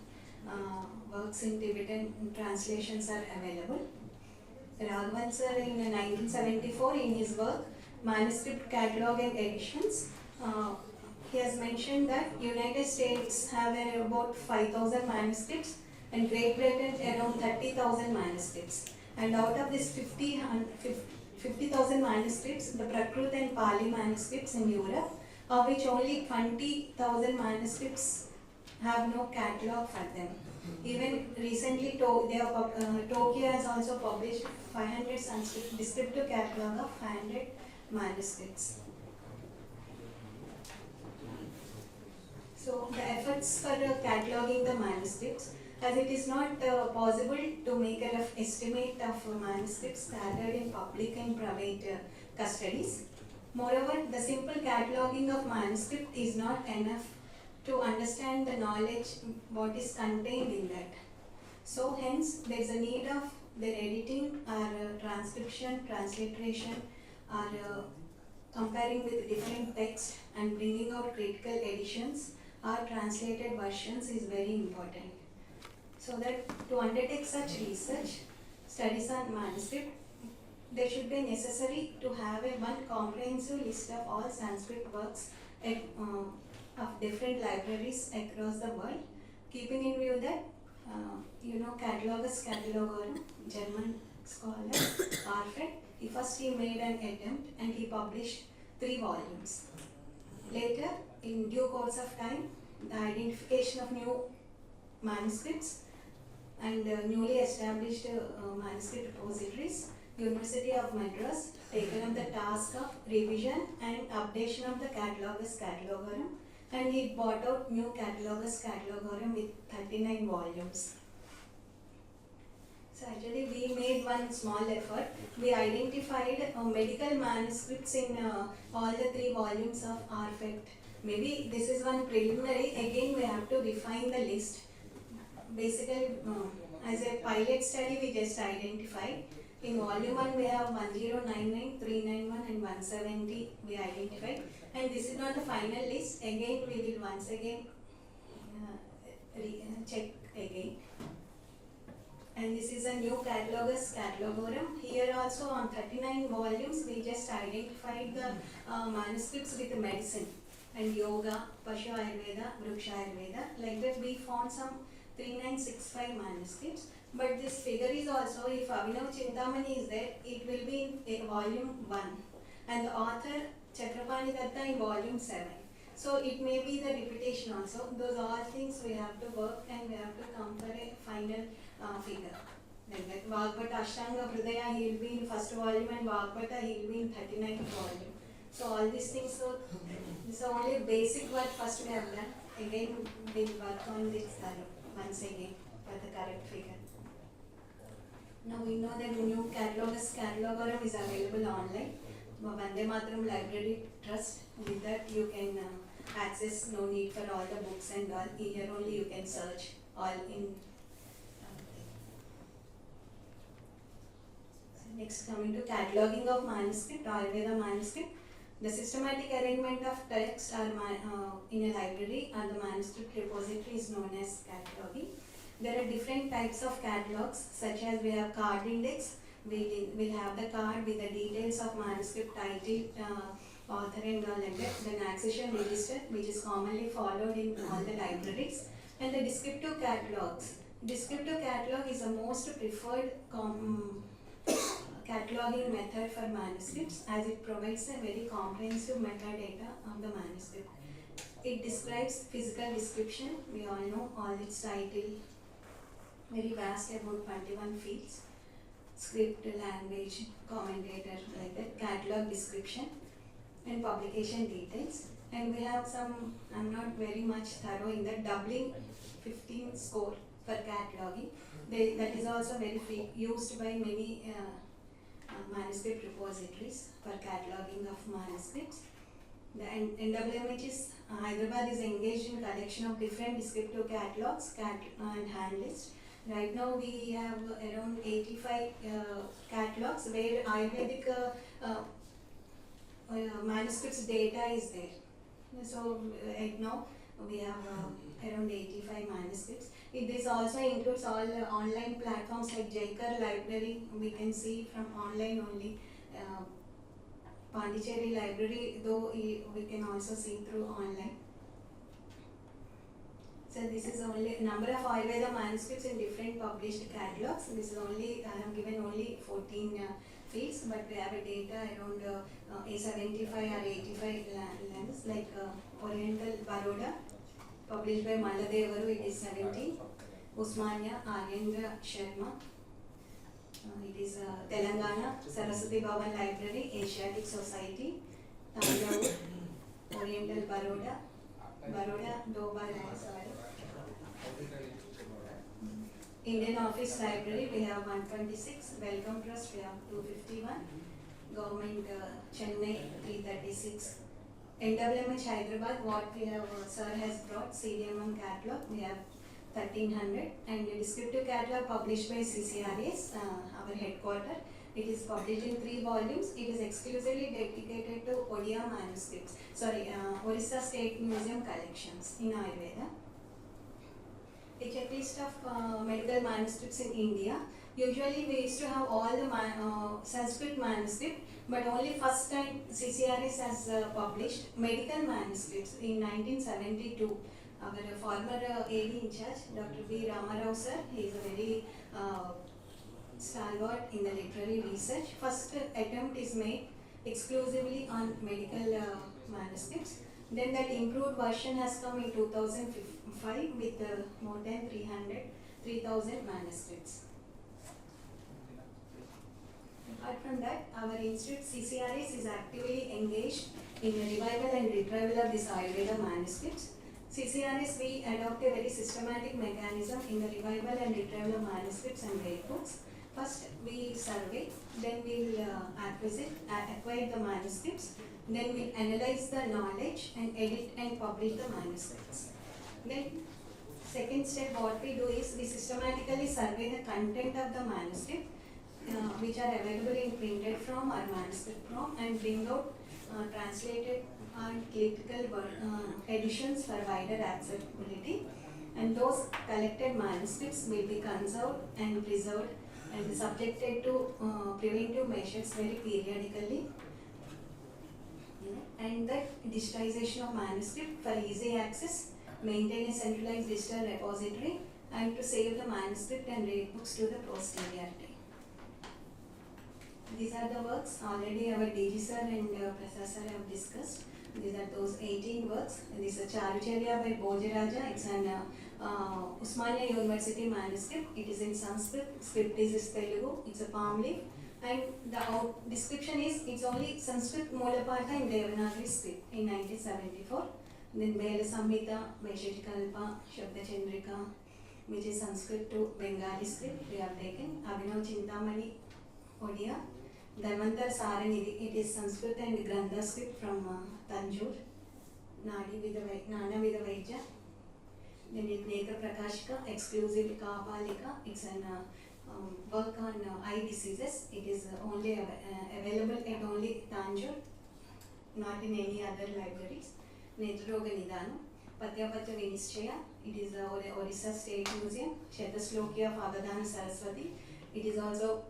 works in Tibetan translations are available. Raghavan sir in 1974 in his work Manuscript Catalogue and Editions, he has mentioned that United States have about 5,000 manuscripts and Great Britain around 30,000 manuscripts. And out of this 50,000 manuscripts, the Prakrit and Pali manuscripts in Europe, of which only 20,000 manuscripts have no catalogue for them. Even recently, Tokyo has also published 500 Sanskrit descriptive catalogue of 500 manuscripts. So the efforts for cataloguing the manuscripts, as it is not possible to make a rough estimate of manuscripts scattered in public and private custodies. Moreover, the simple cataloguing of manuscript is not enough to understand the knowledge what is contained in that. So hence there is a need of their editing or transcription, transliteration, or comparing with different texts and bringing out critical editions or translated versions is very important. So that to undertake such research, studies on manuscript, there should be necessary to have one comprehensive list of all Sanskrit works of different libraries across the world, keeping in view that Catalogus Catalogorum, German scholar, Arfred, he made an attempt and he published 3 volumes. Later, in due course of time, the identification of new manuscripts and newly established manuscript repositories, University of Madras taken up the task of revision and updation of the Catalogus Catalogorum, and he brought out new Catalogus Catalogorum with 39 volumes. So actually we made one small effort. We identified medical manuscripts in all the 3 volumes of Arfect. Maybe this is one preliminary, again we have to refine the list. Basically as a pilot study we just identified. In volume 1 we have 1099, 391 and 170 we identified. And this is not the final list, again we will once again check again. And this is a new Catalogus Catalogorum. Here also on 39 volumes we just identified the manuscripts with medicine and yoga, Pashu Ayurveda, Vriksha Ayurveda. Like that we found some 3965 manuscripts. But this figure is also, if Abhinav Chintamani is there, it will be in volume 1. And the author Chakrapani Datta in volume 7. So it may be the repetition also. Those are all things we have to work and we have to come for a final figure. Like that. Vagbhata Ashtanga Hridaya, he will be in first volume, and Vagbhata he will be in 39th volume. So all these things, so this is only basic work first we have done. Again we will work on this once again for the correct figure. Now we know that the new Catalogus Catalogorum is available online. Vande Mataram Library Trust, with that you can access, no need for all the books and all. Here only you can search all in. Next, coming to cataloguing of manuscript, Ayurveda manuscript. The systematic arrangement of texts are in a library and the manuscript repository is known as cataloguing. There are different types of catalogs, such as we have card index. We'll have the card with the details of manuscript title, author and all like that. Then accession register, which is commonly followed in all the libraries. And the descriptive catalogs. Descriptive catalog is the most preferred cataloging method for manuscripts, as it provides a very comprehensive metadata of the manuscript. It describes physical description, we all know all its title, very vast, about 21 fields, script, language, commentator, like that, catalog description and publication details. And we have some, I'm not very much thorough in that, doubling 15 score for cataloging. That is also very used by many manuscript repositories for cataloging of manuscripts. The NWMH is, Hyderabad is engaged in collection of different descriptive catalogs and hand lists. Right now we have around 85 catalogs where Ayurvedic manuscripts data is there. So right now We have around 85 manuscripts. This also includes all online platforms like Jaikar Library. We can see from online only. Pondicherry Library, though we can also see through online. So this is only number of Ayurveda manuscripts in different published catalogs. This is only, I have given only 14 fields, but we have a data around a 75 or 85 lands like Oriental Baroda, published by Maladevaru, it is 70. Usmania, Ayendra Sharma. It is Telangana, Saraswati Bhavan Library, Asiatic Society, Tanjavur, Oriental Baroda, Doba, Indian Office Library, we have 126, Welcome Trust, we have 251, Government Chennai, 336, NWMH Hyderabad, what we have, sir has brought, CDMM catalog, we have 1300, and the descriptive catalog published by CCRS, our headquarter. It is published in 3 volumes. It is exclusively dedicated to Odia manuscripts. Orissa State Museum collections in Ayurveda. A checklist of medical manuscripts in India. Usually we used to have all the Sanskrit manuscript, but only first time CCRS has published medical manuscripts in 1972. Our former AD in charge, Dr. B. Ramarao sir, he is a very stalwart in the literary research. First attempt is made exclusively on medical manuscripts. Then that improved version has come in 2005 with more than 3,000 manuscripts. Apart from that, our institute CCRS is actively engaged in the revival and retrieval of these Ayurveda manuscripts. CCRS, we adopt a very systematic mechanism in the revival and retrieval of manuscripts and rare books. First, we survey, then we will acquire the manuscripts, then we analyze the knowledge and edit and publish the manuscripts. Then, second step, what we do is we systematically survey the content of the manuscript, which are available in printed form or manuscript form, and bring out translated and critical editions for wider acceptability. And those collected manuscripts will be conserved and preserved and subjected to preventive measures very periodically. And that digitization of manuscript for easy access, maintain a centralized digital repository, and to save the manuscript and rare books to the posterity. These are the works already our DG sir and Professor have discussed. These are those 18 works. This is Charucharya by Bhojaraja. It's an Usmania University manuscript. It is in Sanskrit. Script is Telugu. It's a palm leaf. And the description is, it's only Sanskrit Molapata in Devanagari script in 1974. Then Bela Samhita, Vaisheshkalpa, Shabda Chandrika, which is Sanskrit to Bengali script we have taken. Abhinav Chintamani, Odia. Dharmantar Saranidhi, it is Sanskrit and Grantha script from Tanjore. Nana Vida Vaidya. Then it Nekha Prakashika, exclusive Kapalika. It's an work on eye diseases. It is only available at only Tanjore, not in any other libraries. Netraroga Nidhanam. Patyapatya Vinishchaya. It is Orissa State Museum. Shatasloki of Avadhana Saraswati. It is also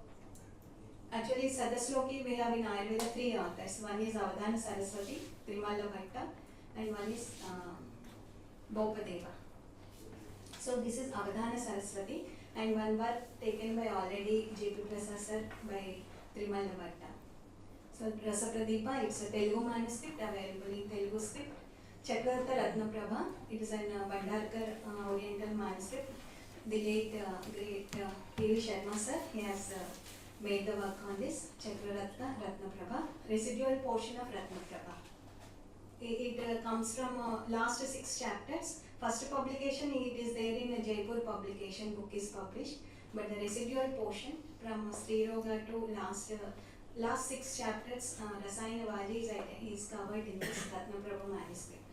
actually, Sadasloki we have in Ayurveda 3 authors. One is Avadhana Saraswati, Trimala Bhatta, and one is Bhopadeva. So this is Avadhana Saraswati, and one work taken by already J.P. Prasad sir by Trimala Bhatta. So Rasapradipa, it's a Telugu manuscript available in Telugu script. Chakravarta Ratnaprabha, it is an Bhandarkar Oriental manuscript. The late great P.V. Sharma sir, he has made the work on this, Chakravarta Ratnaprabha, residual portion of Ratnaprabha. It comes from last 6 chapters. First publication, it is there in a Jaipur publication, book is published, but the residual portion from Sriroga to last 6 chapters, Rasayana Vali is covered in this Ratnaprabha manuscript.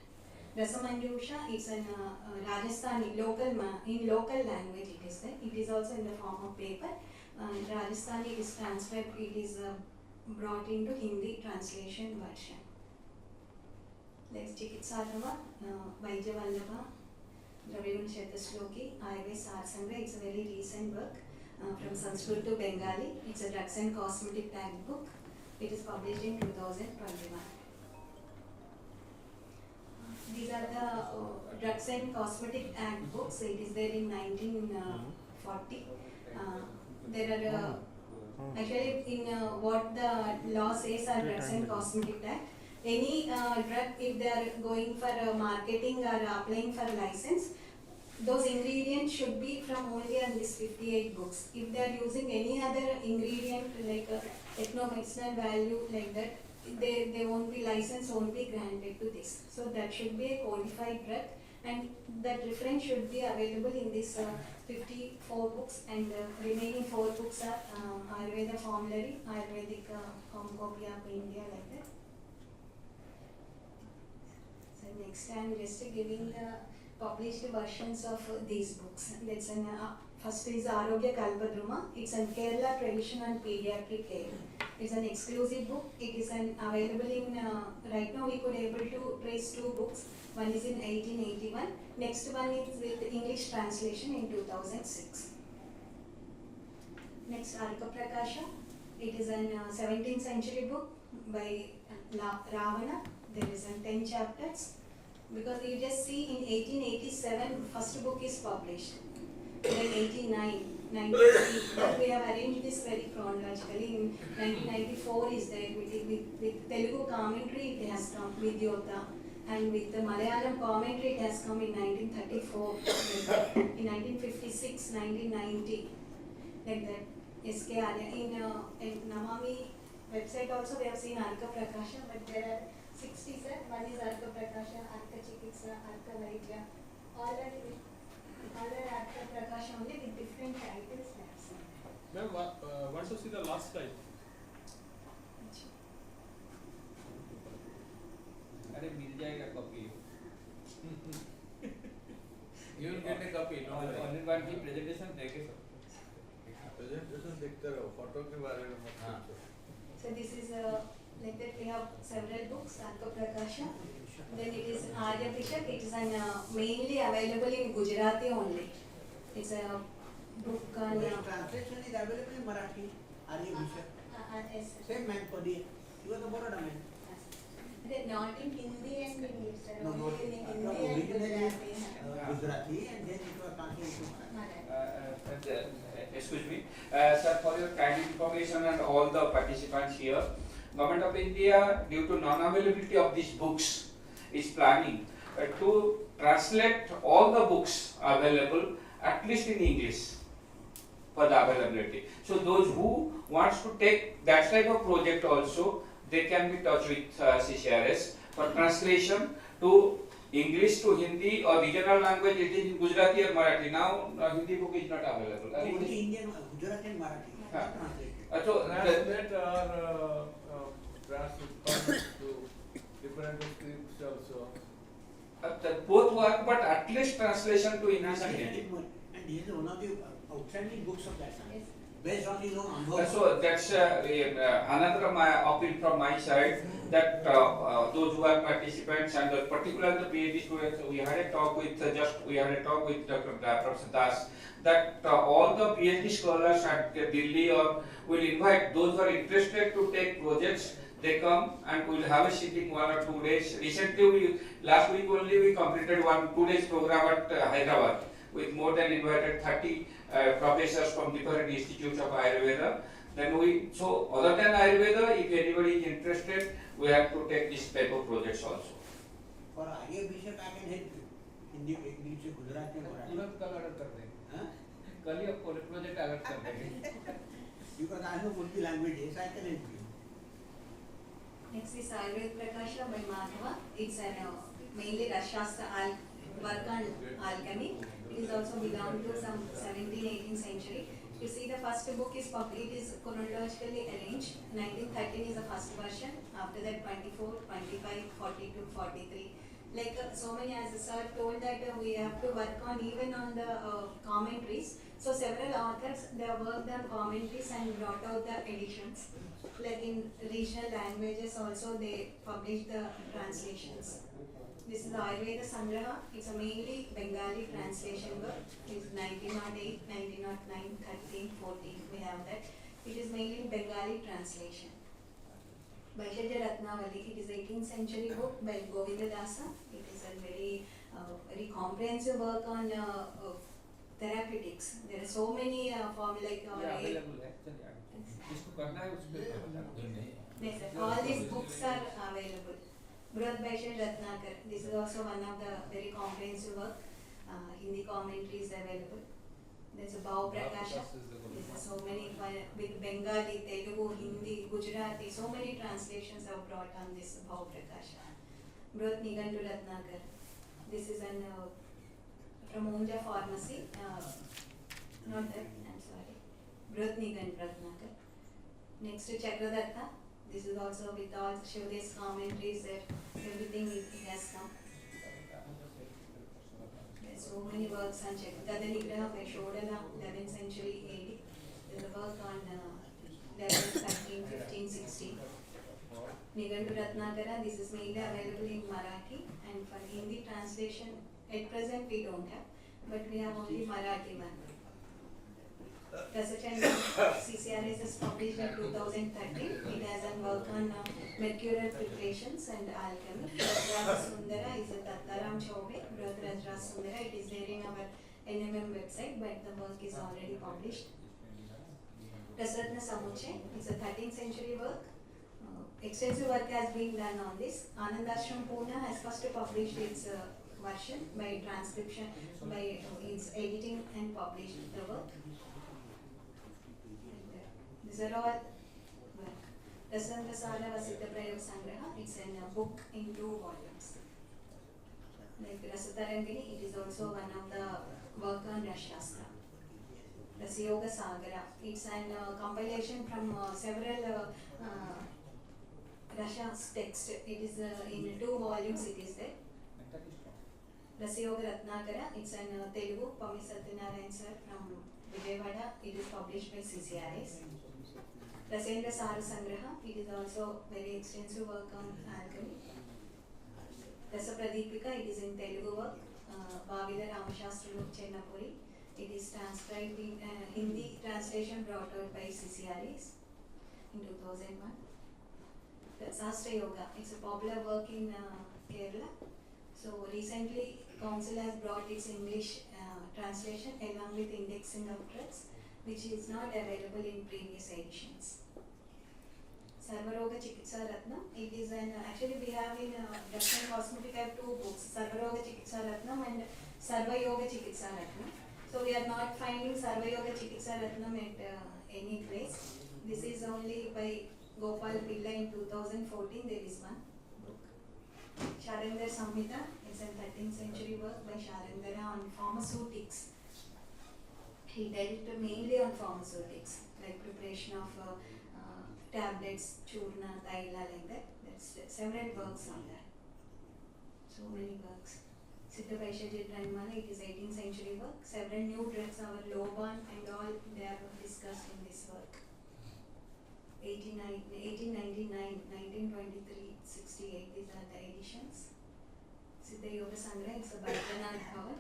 Rasamanjusha is an Rajasthani in local language it is there. It is also in the form of paper. Rajasthani is transcribed, it is brought into Hindi translation version. like Chikitsarava, Vaidyavalabha, Dravidan Shatasloki, Ayurveda Sarsanga. It's a very recent work from Sanskrit to Bengali. It's a drugs and cosmetic tag book. It is published in 2021. These are the drugs and cosmetic act books. It is there in 1940. There are actually in what the law says are drugs and cosmetic act. Any drug, if they are going for marketing or applying for license, those ingredients should be from only on this 58 books. If they are using any other ingredient like ethno-medicinal value like that, they won't be licensed, won't be granted to this. So that should be a codified drug, and that reference should be available in this 54 books, and remaining 4 books are Ayurveda Formulary, Ayurvedic Pharmacopoeia of India, like that. So next I am just giving the published versions of these books. That's an first is Arogya Kalpadruma. It's an Kerala tradition and pediatric care. It's an exclusive book. It is available in right now. We could able to trace 2 books. One is in 1881. Next one is with English translation in 2006. Next, Arka Prakasha. It is an 17th century book by Ravana. There is 10 chapters. Because you just see in 1887, first book is published. Then 89, 93, but we have arranged this very chronologically. In 1994 is there with Telugu commentary, it has come with Yota, and with the Malayalam commentary it has come in 1934, in 1956, 1990, like that. SK Arya. In Namami website also we have seen Arka Prakasha, but there are 60 set. One is Arka Prakasha, Arka Chikitsa, Arka Vaidya. All are Arka Prakasha only with different titles. Ma'am, want to see the last slide? अरे मिल जाएगा copy You will get a copy, no worry. Anirban की presentation देखे सब presentation देखते रहो, photo के बारे में मत सोचो. So this is like that we have several books, Arka Prakasha. Then it is Arya Bishop. It is mainly available in Gujarati only. It's a book on. Translation is available in Marathi. Arya Bishop. Yes, sir. Same man for the. You are the Baroda man. Not in Hindi and English, sir. No, Only in no, Hindi and originally Gujarati. Gujarati, and then it was translated to Marathi. excuse me, sir, for your kind information and all the participants here, Government of India, due to non-availability of these books, is planning to translate all the books available at least in English for the availability. So those who wants to take that type of project also, they can be touch with CCRS for translation to English to Hindi or regional language. It is in Gujarati or Marathi. Now Hindi book is not available. Only Indian, Gujarati and Marathi. Huh. Translated. So Translate or translate to different scripts also. both work, but at least translation to English and Hindi. And he is one of the outstanding books of that time. Yes. Based on his own Anubhav. So that's another appeal from my side that those who are participants and particularly the PhD students, we had a talk with Dr. Professor Das that all the PhD scholars at Delhi or will invite those who are interested to take projects. They come and we will have a sitting 1 or 2 days. Recently, last week only we completed 1-2 days program at Hyderabad with more than invited 30 professors from different institutes of Ayurveda. Then so other than Ayurveda, if anybody is interested, we have to take this type of projects also. For Arya Bishop, I can help you. Hindi, English, Gujarati, Marathi. तुरंत कल order कर देंगे. Huh? कल ही project alert कर देंगे. Because I know both the languages, I can help you. Next is Ayurveda Prakasha by Madhava. It's mainly Rashastra work on alchemy. It is also belong to some 17th-18th century. You see the first book is published, it is chronologically arranged. 1913 is the first version. After that 24, 25, 42, 43. Like so many, as the sir told that we have to work on even on the commentaries. So several authors, they have worked on commentaries and brought out the editions. Like in regional languages also they publish the translations. This is the Ayurveda Sangraha. It's a mainly Bengali translation work. It's 1908, 1909, 13, 14. We have that. It is mainly Bengali translation. Vaishajya Ratnavali. It is 18th century book by Govinda Dasa. It is a very comprehensive work on therapeutics. There are so many available है जिसको करना है उसको yes, sir. All these books are available. Brihad Vaishya Ratnakar. This is also one of the very comprehensive work. Hindi commentary is available. There's a Bhav Prakasha. There's so many with Bengali, Telugu, Hindi, Gujarati. So many translations have brought on this Bhav Prakasha. Brihad Nigantu Ratnakar. This is an from Unja Pharmacy. Not that. I'm sorry. Brihad Nigantu Ratnakar. Next to Chakradatta. This is also with all Shivadev's commentaries that everything it has come. There's so many works on Gadanigraha by Shodana, 11th century AD. There's a work on 11th, 13th, 15th, 16th. Nigantu Ratnakara, this is mainly available in Marathi, and for Hindi translation, at present we don't have, but we have only Marathi one. Research and CCRS is published in 2013. It has a work on mercurial preparations and alchemy. Rajraj Sundara is a Tattaram Chaube. Rajraj Sundara, it is there in our NMM website, but the work is already published. Rasratna Samuchay, it's a 13th century work. Extensive work has been done on this. Anandashram Pune has first published its version by transcription, by its editing and published the work. These are all work. Rasandra Sara Vasita Prayog Sangraha, it's a book in 2 volumes. Like Rasatarangini, it is also one of the work on Rashastra. Rasyoga Sagara, it's an compilation from several Rasha's text. It is in 2 volumes it is there. Rasyoga Ratnakara, it's an Telugu, Pami Satyanarayan sir from Vijayawada. It is published by CCRS. Rasendra Sara Sangraha, it is also very extensive work on alchemy. Rasa Pradipika, it is in Telugu work. Bhavida Ramashastru Chennapuri, it is transcribed in Hindi translation brought out by CCRS in 2001. Sastra Yoga, it's a popular work in Kerala. So recently, Council has brought its English translation along with indexing of drugs, which is not available in previous editions. Sarvaroga Chikitsa Ratnam, it is an, actually we have in Drugs and Cosmetic, I have 2 books, Sarvaroga Chikitsa Ratnam and Sarva Yoga Chikitsa Ratnam. So we are not finding Sarva Yoga Chikitsa Ratnam at any place. This is only by Gopal Pilla in 2014, there is one book. Sharendra Samhita, it's a 13th century work by Sharendra on pharmaceutics. He dealt mainly on pharmaceutics, like preparation of tablets, churna, taila, like that. There's several works on that. So many works. Siddha Vaishajya Dranmala, it is 18th century work. Several new drugs, our Loban and all, they are discussed in this work. 1899, 1923, 68, these are the editions. Siddha Yoga Sangra, it's a Baidyanath Bhavan.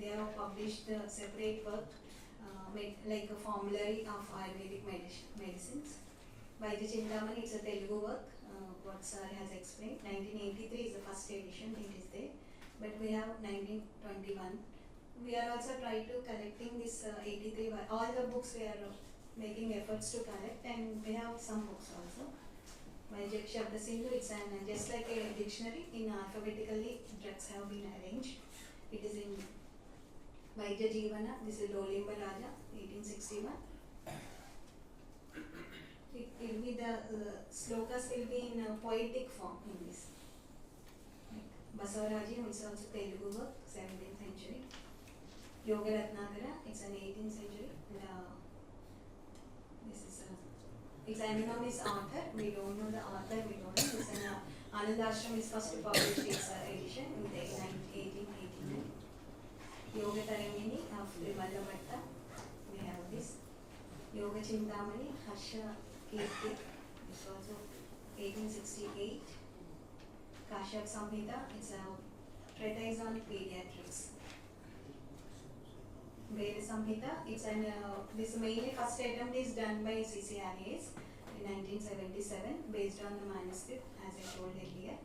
They have published a separate work, like a formulary of Ayurvedic medicines. Vaidya Chintamani, it's a Telugu work, what sir has explained. 1983 is the first edition, it is there. But we have 1921. We are also trying to collecting this 83, all the books we are making efforts to collect, and we have some books also. Vaidya Shabda Sindhu, it's just like a dictionary, in alphabetically drugs have been arranged. It is in Vaidya Jivana, this is Lolimba Raja, 1861. It will be the slokas will be in a poetic form in this. Basavaraji, it's also Telugu work, 17th century. Yoga Ratnakara, it's an 18th century. This is it's an anonymous author, we don't know the author, we don't know. It's an Anandashram is first published its edition in 1889. Yoga Tarangini of Vimala Bhatta, we have this. Yoga Chintamani, Harsha Kirti, this also 1868. Kashyap Samhita, it's a treatise on pediatrics. Veda Samhita, it's an, this mainly first attempt is done by CCRAs in 1977 based on the manuscript as I told earlier.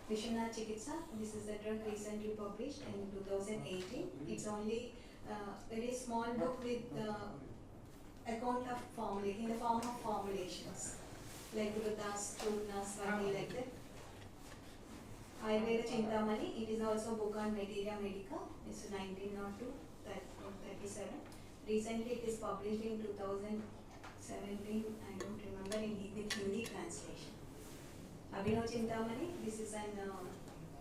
Vishwanath Chikitsa, this is the drug recently published in 2018. It's only a very small book with account of formula in the form of formulations like Vrutas, Churnas, Vati, like that. Ayurveda Chintamani, it is also book on materia medica. It's 1902, 37. Recently it is published in 2017, I don't remember, in Hindi translation. Abhinav Chintamani, this is an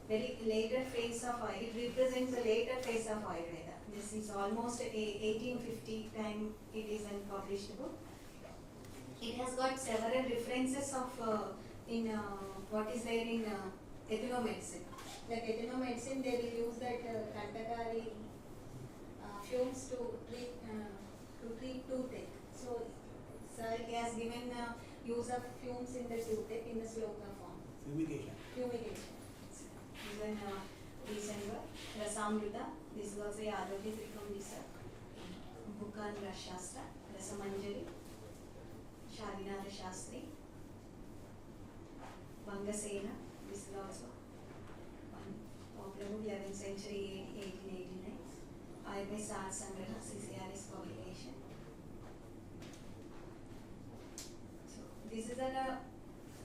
very later phase of Ayurveda. It represents the later phase of Ayurveda. This is almost a 1850 time it is a published book. It has got several references of in what is there in ethnomedicine. Like ethnomedicine, they will use that Kantakari fumes to treat toothache. So, sir has given use of fumes in the toothache in the sloka form. Fumigation. Even December, Rasamrita, this was a Adhoki from this book on Rashastra, Rasamanjari, Sharinara Shastri, Vangasena, this is also one popular book, 11th century, 1889. Ayurveda Sar Sangraha, CCRS publication. So, this is an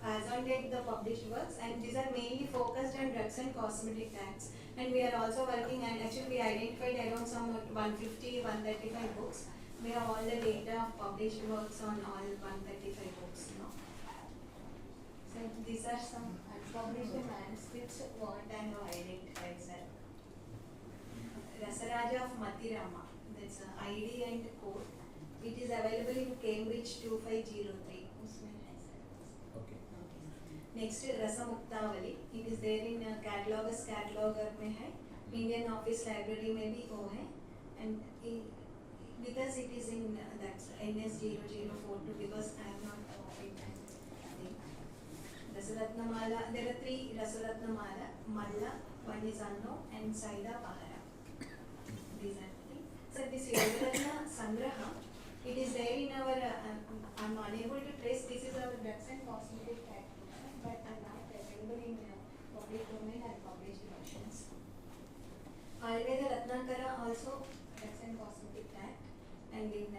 as on date the published works, and these are mainly focused on drugs and cosmetic acts. And we are also working, and actually we identified around some 150, 135 books. We have all the data of published works on all 135 books, you know. So these are some unpublished manuscripts what I have identified, sir. Rasaraja of Matirama, that's ID and code. It is available in Cambridge 2503. Okay. Next, Rasamuktavali. It is there in catalogus cataloger में है. Indian Office Library में भी वो है. And because it is in that's NS0042, because I have not opened it. Rasaratnamala. There are 3 Rasaratnamala. Malla, one is unknown, and Saida Pahara. These are 3. So this Yogaratna Sangraha. It is there in our. I'm unable to trace. This is our drugs and cosmetic act, but are not available in public domain and published versions. Ayurveda Ratnakara also drugs and cosmetic act, and in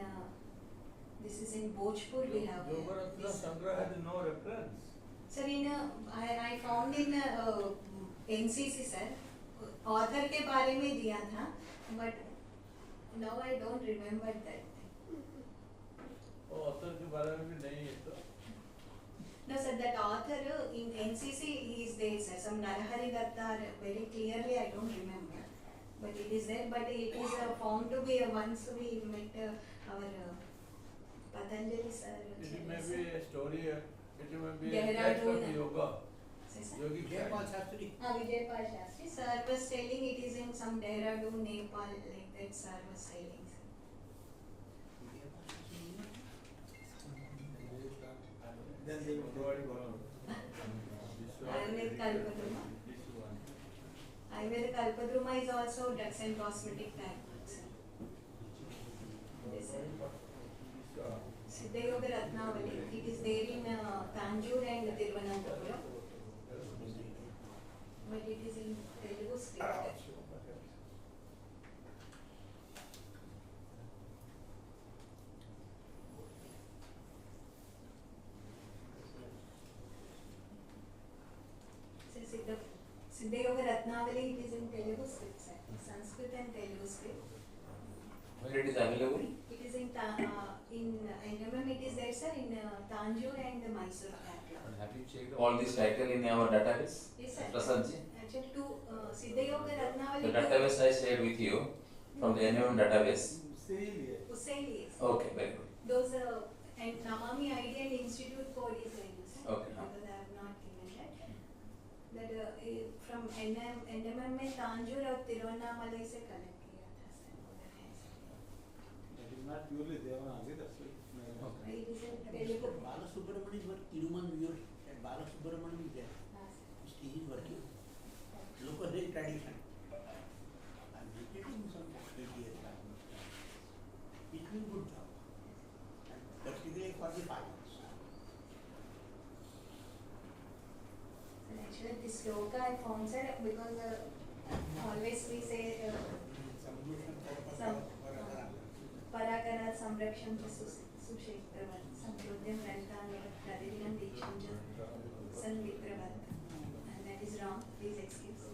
this is in Bhojpur we have. Yogaratna Sangraha has no reference. Sir, in I found in NCC sir, author के बारे में दिया था, but now I don't remember that. Author के बारे में भी नहीं है तो. No sir, that author in NCC he is there sir. Some Narahari Datta, very clearly I don't remember, but it is there. But it is found to be once we met our Patanjali sir. It may be a story. It may be a Dehradun. text of yoga. Yogic Jayapal science. Shastri. Vijaypal Shastri sir was telling it is in some Dehradun, Nepal, like that sir was telling. Then they will provide one. Ayurveda Kalpadruma. Ayurveda Kalpadruma is also drugs and cosmetic type. Siddhayoga Ratnavali, it is there in Tanjore and Thiruvananthapuram, but it is in Telugu script. Siddhayoga Ratnavali, it is in Telugu script, sir. Sanskrit and Telugu script. Where it is available? It is in NMM, it is there, sir, in Tanjore and Mysore catalog. And have you checked all these titles in our database? Yes, sir. Prasad ji? Actually, Siddhayoga Ratnavali. The database I shared with you from the NM database. Usaili, yes. Okay, very good. Those and Namami ID and Institute code is there, sir. Okay. Because I have not given that. That from NMM में Tanjore और तिरुवन्नामलई से connect किया था, sir. It is not purely Devanagari, that's it. It is in Telugu. Balasubramanian is what Tirumanviyur and Balasubramanian is there. हाँ, sir. he is working. Local tradition. I'm visiting some 8 years back. It will good job. And particularly for the finance. And actually, this sloka I found that because always we say Parakara Samrakshan Sushetravat Samruddhyam Rantan Pratidinan Diksham Sanvitravat. And that is wrong, please excuse.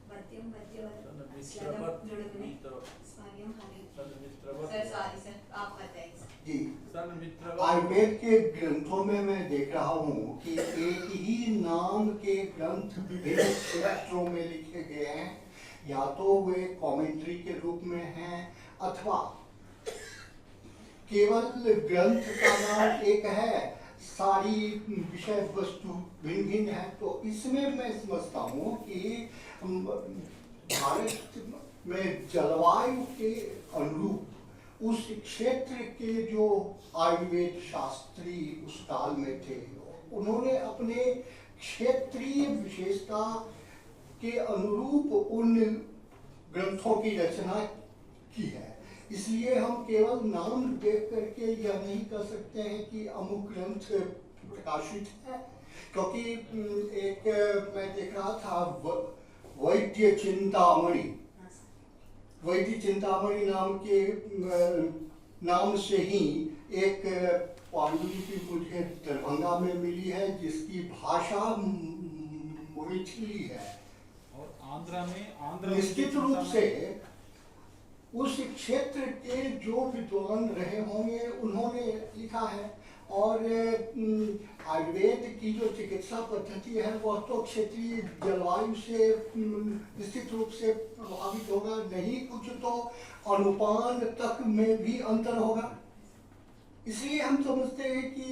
Vadyam Vadyavat Sladam Jodagune Swaryam Hari. Sir, sorry sir, आप बताइए sir. जी Sir, Mitra. Ayurveda के ग्रंथों में मैं देख रहा हूँ कि एक ही नाम के ग्रंथ विभिन्न क्षेत्रों में लिखे गए हैं, या तो वे कमेंट्री के रूप में हैं अथवा केवल ग्रंथ का नाम एक है, सारी विषय वस्तु भिन्न भिन्न है। तो इसमें मैं समझता हूँ कि भारत में जलवायु के अनुरूप उस क्षेत्र के जो आयुर्वेद शास्त्री उस काल में थे, उन्होंने अपने क्षेत्रीय विशेषता के अनुरूप उन ग्रंथों की रचना की है। इसलिए हम केवल नाम देख करके यह नहीं कर सकते हैं कि अमुक ग्रंथ प्रकाशित है, क्योंकि एक मैं देख रहा था वैद्य चिंतामणि नाम से ही एक पांडुलिपि मुझे दरभंगा में मिली है, जिसकी भाषा मैथिली है। और आंध्रा में निश्चित रूप से उस क्षेत्र के जो विद्वान रहे होंगे उन्होंने लिखा है। और आयुर्वेद की जो चिकित्सा पद्धति है वह तो क्षेत्रीय जलवायु से निश्चित रूप से प्रभावित होगा, नहीं कुछ तो अनुपान तक में भी अंतर होगा। इसलिए हम समझते हैं कि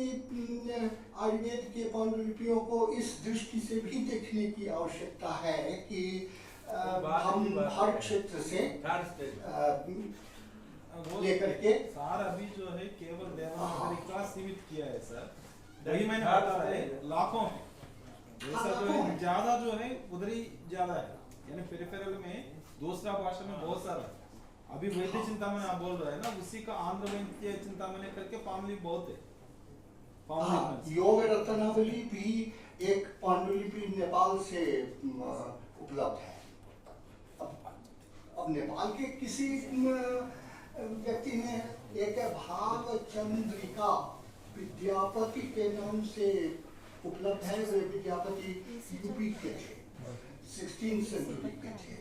आयुर्वेद के पांडुलिपियों को इस दृष्टि से भी देखने की आवश्यकता है कि हम हर क्षेत्र से लेकर के सार अभी जो है केवल देवनागरी का सीमित किया है सर, वही मैंने बता रहा है, लाखों है वैसा जो है ज्यादा जो है उधर ही ज्यादा है, यानी पेरिफेरल में दूसरा भाषा में बहुत सारा है। अभी वैद्य चिंतामणि आप बोल रहे हैं ना, उसी का आंध्र वैद्य चिंतामणि करके पांडुलिपि बहुत है। योग रत्नावली भी एक पांडुलिपि नेपाल से उपलब्ध है। अब नेपाल के किसी व्यक्ति ने एक भाव चंद्रिका विद्यापति के नाम से उपलब्ध है। वे विद्यापति यूपी के थे, 16th सेंचुरी के थे,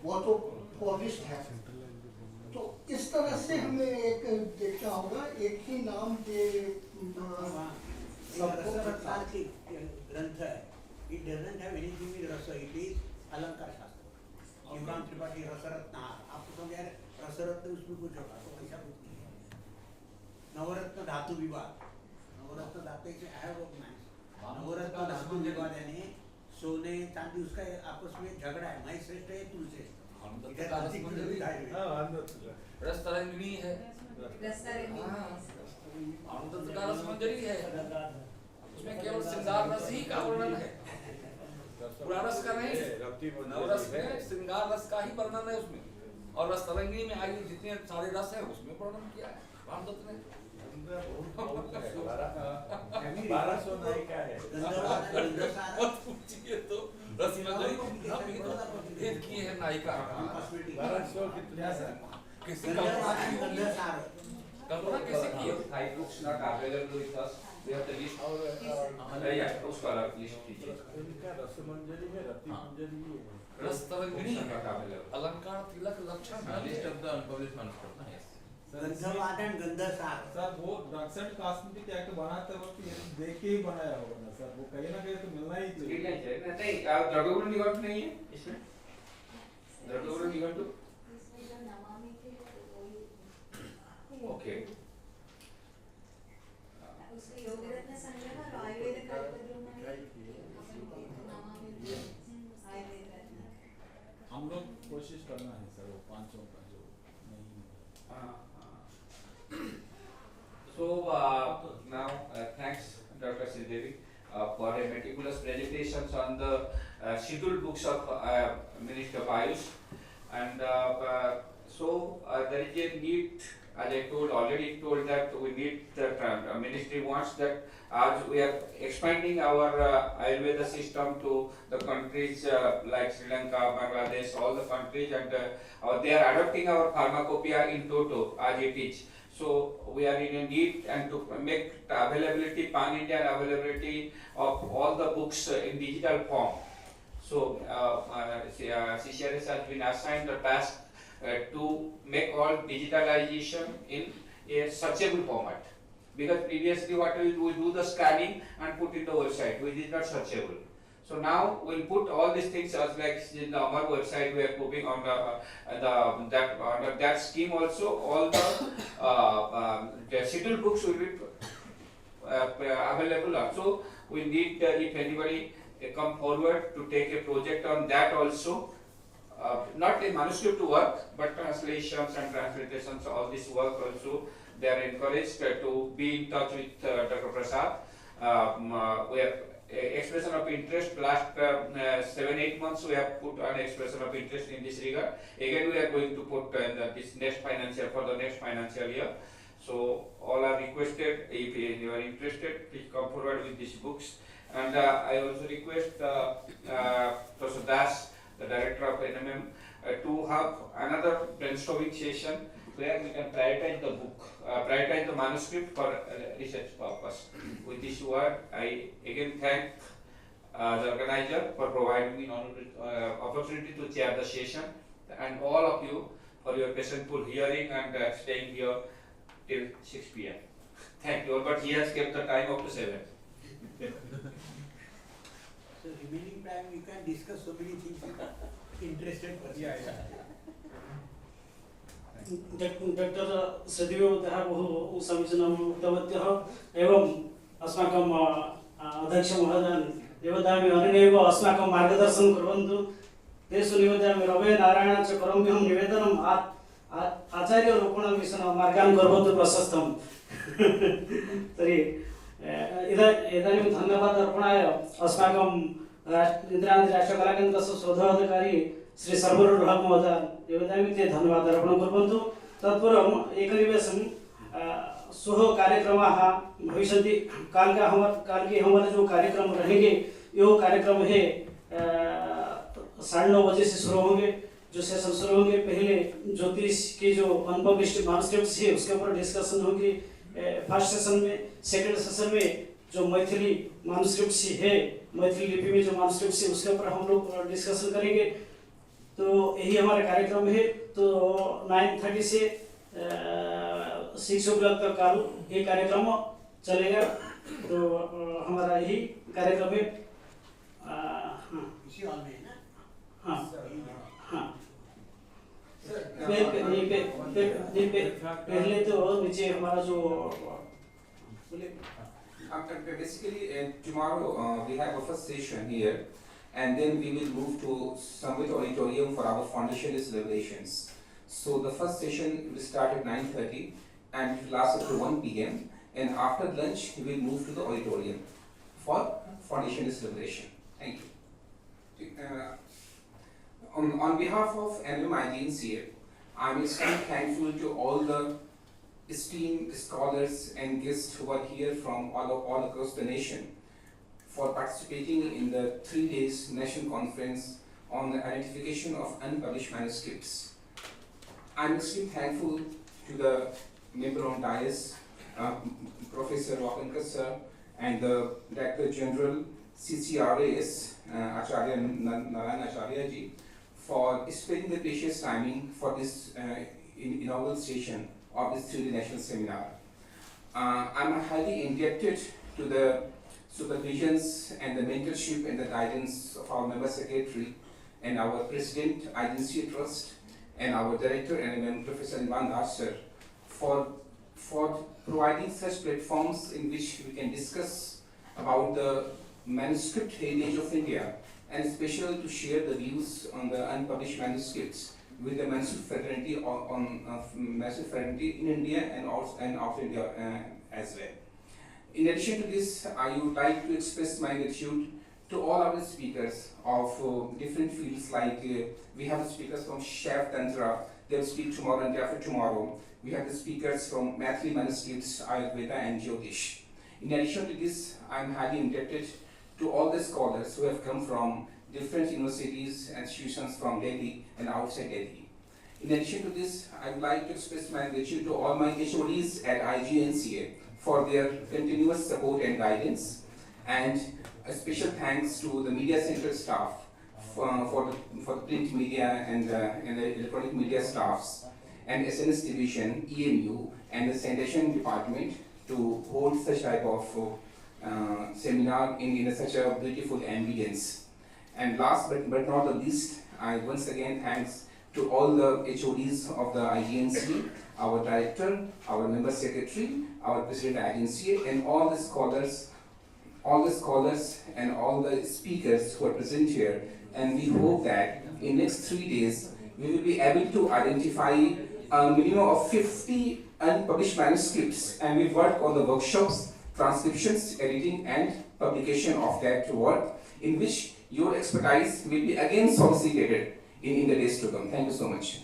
वो तो पब्लिश्ड है। तो इस तरह से हमें एक देखना होगा, एक ही नाम के ग्रंथ है। It doesn't have anything with rasa, it is अलंकार शास्त्र। शिवराम त्रिपाठी रसरत्न, आपको समझ आ रहा है? रसरत्न उसमें कुछ होगा तो ऐसा कुछ नहीं है। नवरत्न धातु विवाद, नवरत्न धातु से नवरत्न धातु विवाद यानी सोने चांदी उसका आपस में झगड़ा है, माई श्रेष्ठ है तुलसे रसतरंगिणी है, रसमंजरी है, उसमें केवल श्रृंगार रस ही का वर्णन है, पूरा रस का नहीं है। नवरस में श्रृंगार रस का ही वर्णन है उसमें, और रसतरंगिणी में आगे जितने सारे रस है उसमें वर्णन किया है रामदत्त ने। 1200 नायिका है। पूछिए तो रसमंजरी भेद किए हैं नायिका 1200 कितना है? किसी कल्पना कैसे की है? I books not available with us. We have the list. Yeah, उसका लिस्ट कीजिए। इनका रसमंजरी में रतिमंजरी है। रसतरंगिणी अलंकार तिलक लक्षण list of the unpublished manuscript ना, यस गंधवाद एंड गंधसार। सर वो ड्रग्स एंड कॉस्मेटिक एक्ट बनाते वक्त ये देख के ही बनाया होगा ना सर, वो कहीं ना कहीं तो मिलना ही चाहिए। नहीं, द्रव्यगुण निगम नहीं है इसमें, द्रव्यगुण निगम तो ओके। उसमें योग रत्न संग्रह और आयुर्वेद कल्पद्रुम में आयुर्वेद रत्न हम लोग कोशिश करना है सर वो पांचों का जो नहीं है। So now thanks Dr. Sridevi for a meticulous presentations on the scheduled books of Ministry of Ayush, and so there is a need, as I already told that we need that ministry wants that as we are expanding our Ayurveda system to the countries like Sri Lanka, Bangladesh, all the countries, and they are adopting our pharmacopoeia in toto as it is. So we are in a need and to make the availability, pan-Indian availability of all the books in digital form. So CCRS has been assigned the task to make all digitalization in a searchable format. Because previously what we do the scanning and put in the website, which is not searchable. So now we'll put all these things as like in our website. We are putting on the under that scheme also all the scheduled books will be available. Also, we need if anybody come forward to take a project on that also. Not a manuscript work, but translations and transliterations, all this work also. They are encouraged to be in touch with Dr. Prasad. We have expression of interest. Last 7-8 months we have put an expression of interest in this regard. Again we are going to put this next financial for the next financial year. So all are requested. If you are interested, please come forward with these books. And I also request Professor Das, the director of NMM, to have another brainstorming session where we can prioritize the book, prioritize the manuscript for research purpose. With this word, I again thank the organizer for providing me opportunity to chair the session, and all of you for your patientful hearing and staying here till 6 p.m. Thank you. But he has kept the time up to 7. So remaining time we can discuss so many things with interested persons. Yeah. Doctor Sridevi बहु समीचीनम् उक्तवत्यः एवम् अस्माकम् अध्यक्ष महोदय देवतामि अनेनैव अस्माकं मार्गदर्शनं कुर्वन्तु तेषु निवेदयामि रवे नारायण च करोम्यहं निवेदनम् आचार्यरूपेण विषय मार्गान् करोतु प्रशस्तम् तर्हि इदानीं धन्यवाद अर्पणाय अस्माकं इन्द्राणीराष्ट्रकलाकेन्द्रस्य शोधाधिकारी श्री सर्वरूढ महोदय देवतामि ते धन्यवाद अर्पणं कुर्वन्तु तत्पूर्वम् एकनिमेषं श्वः कार्यक्रमाः भविष्यन्ति काल के हमारे जो कार्यक्रम रहेंगे यो कार्यक्रम है 9:30 बजे से शुरू होंगे जो सेशन शुरू होंगे पहले ज्योतिष के जो अनपब्लिश्ड मैन्युस्क्रिप्ट्स है उसके ऊपर डिस्कशन होगी फर्स्ट सेशन में सेकंड सेशन में जो मैथिली मैन्युस्क्रिप्ट्स है मैथिली लिपि में जो मैन्युस्क्रिप्ट्स है उसके ऊपर हम लोग डिस्कशन करेंगे तो यही हमारा कार्यक्रम है तो 9:30 से 6 o'clock तक काल ये कार्यक्रम चलेगा तो हमारा यही कार्यक्रम है इसी हॉल में है ना? हाँ हाँ पहले तो नीचे हमारा जो basically tomorrow we have a first session here, and then we will move to Summit Auditorium for our foundation celebrations. So the first session will start at 9:30 and it will last up to 1 p.m. and after lunch we will move to the auditorium for foundation celebration. Thank you. On behalf of IGNCA, I am extremely thankful to all the esteemed scholars and guests who are here from all across the nation for participating in the 3 days national conference on the identification of unpublished manuscripts. I am extremely thankful to the member on dais, Professor Wakanka sir, and the Director General CCRAS, Acharya Narayan Acharya ji, for sparing the precious timing for this inaugural session of this 3-day national seminar. I am highly indebted to the supervisions and the mentorship and the guidance of our member secretary and our president, IGNCA Trust, and our director and Professor Ivan Das sir for providing such platforms in which we can discuss about the manuscript heritage of India, and especially to share the views on the unpublished manuscripts with the manuscript fraternity on manuscript fraternity in India and out India as well. In addition to this, I would like to express my gratitude to all our speakers of different fields, like we have the speakers from Chef Tantra, they'll speak tomorrow and day after tomorrow. We have the speakers from Ayurveda Manuscripts, Ayurveda and Jyotish. In addition to this, I'm highly indebted to all the scholars who have come from different universities and institutions from Delhi and outside Delhi. In addition to this, I would like to express my gratitude to all my HODs at IGNCA for their continuous support and guidance, and a special thanks to the media center staff for the print media and the electronic media staffs, and SNS division, EMU, and the sanitation department to hold such type of seminar in such a beautiful ambience. And last but not the least, I once again thanks to all the HODs of the IGNCA, our director, our member secretary, our president IGNCA, and all the scholars and all the speakers who are present here. And we hope that in next 3 days we will be able to identify a minimum of 50 unpublished manuscripts, and we work on the workshops, transcriptions, editing and publication of that work, in which your expertise will be again solicited in the days to come. Thank you so much.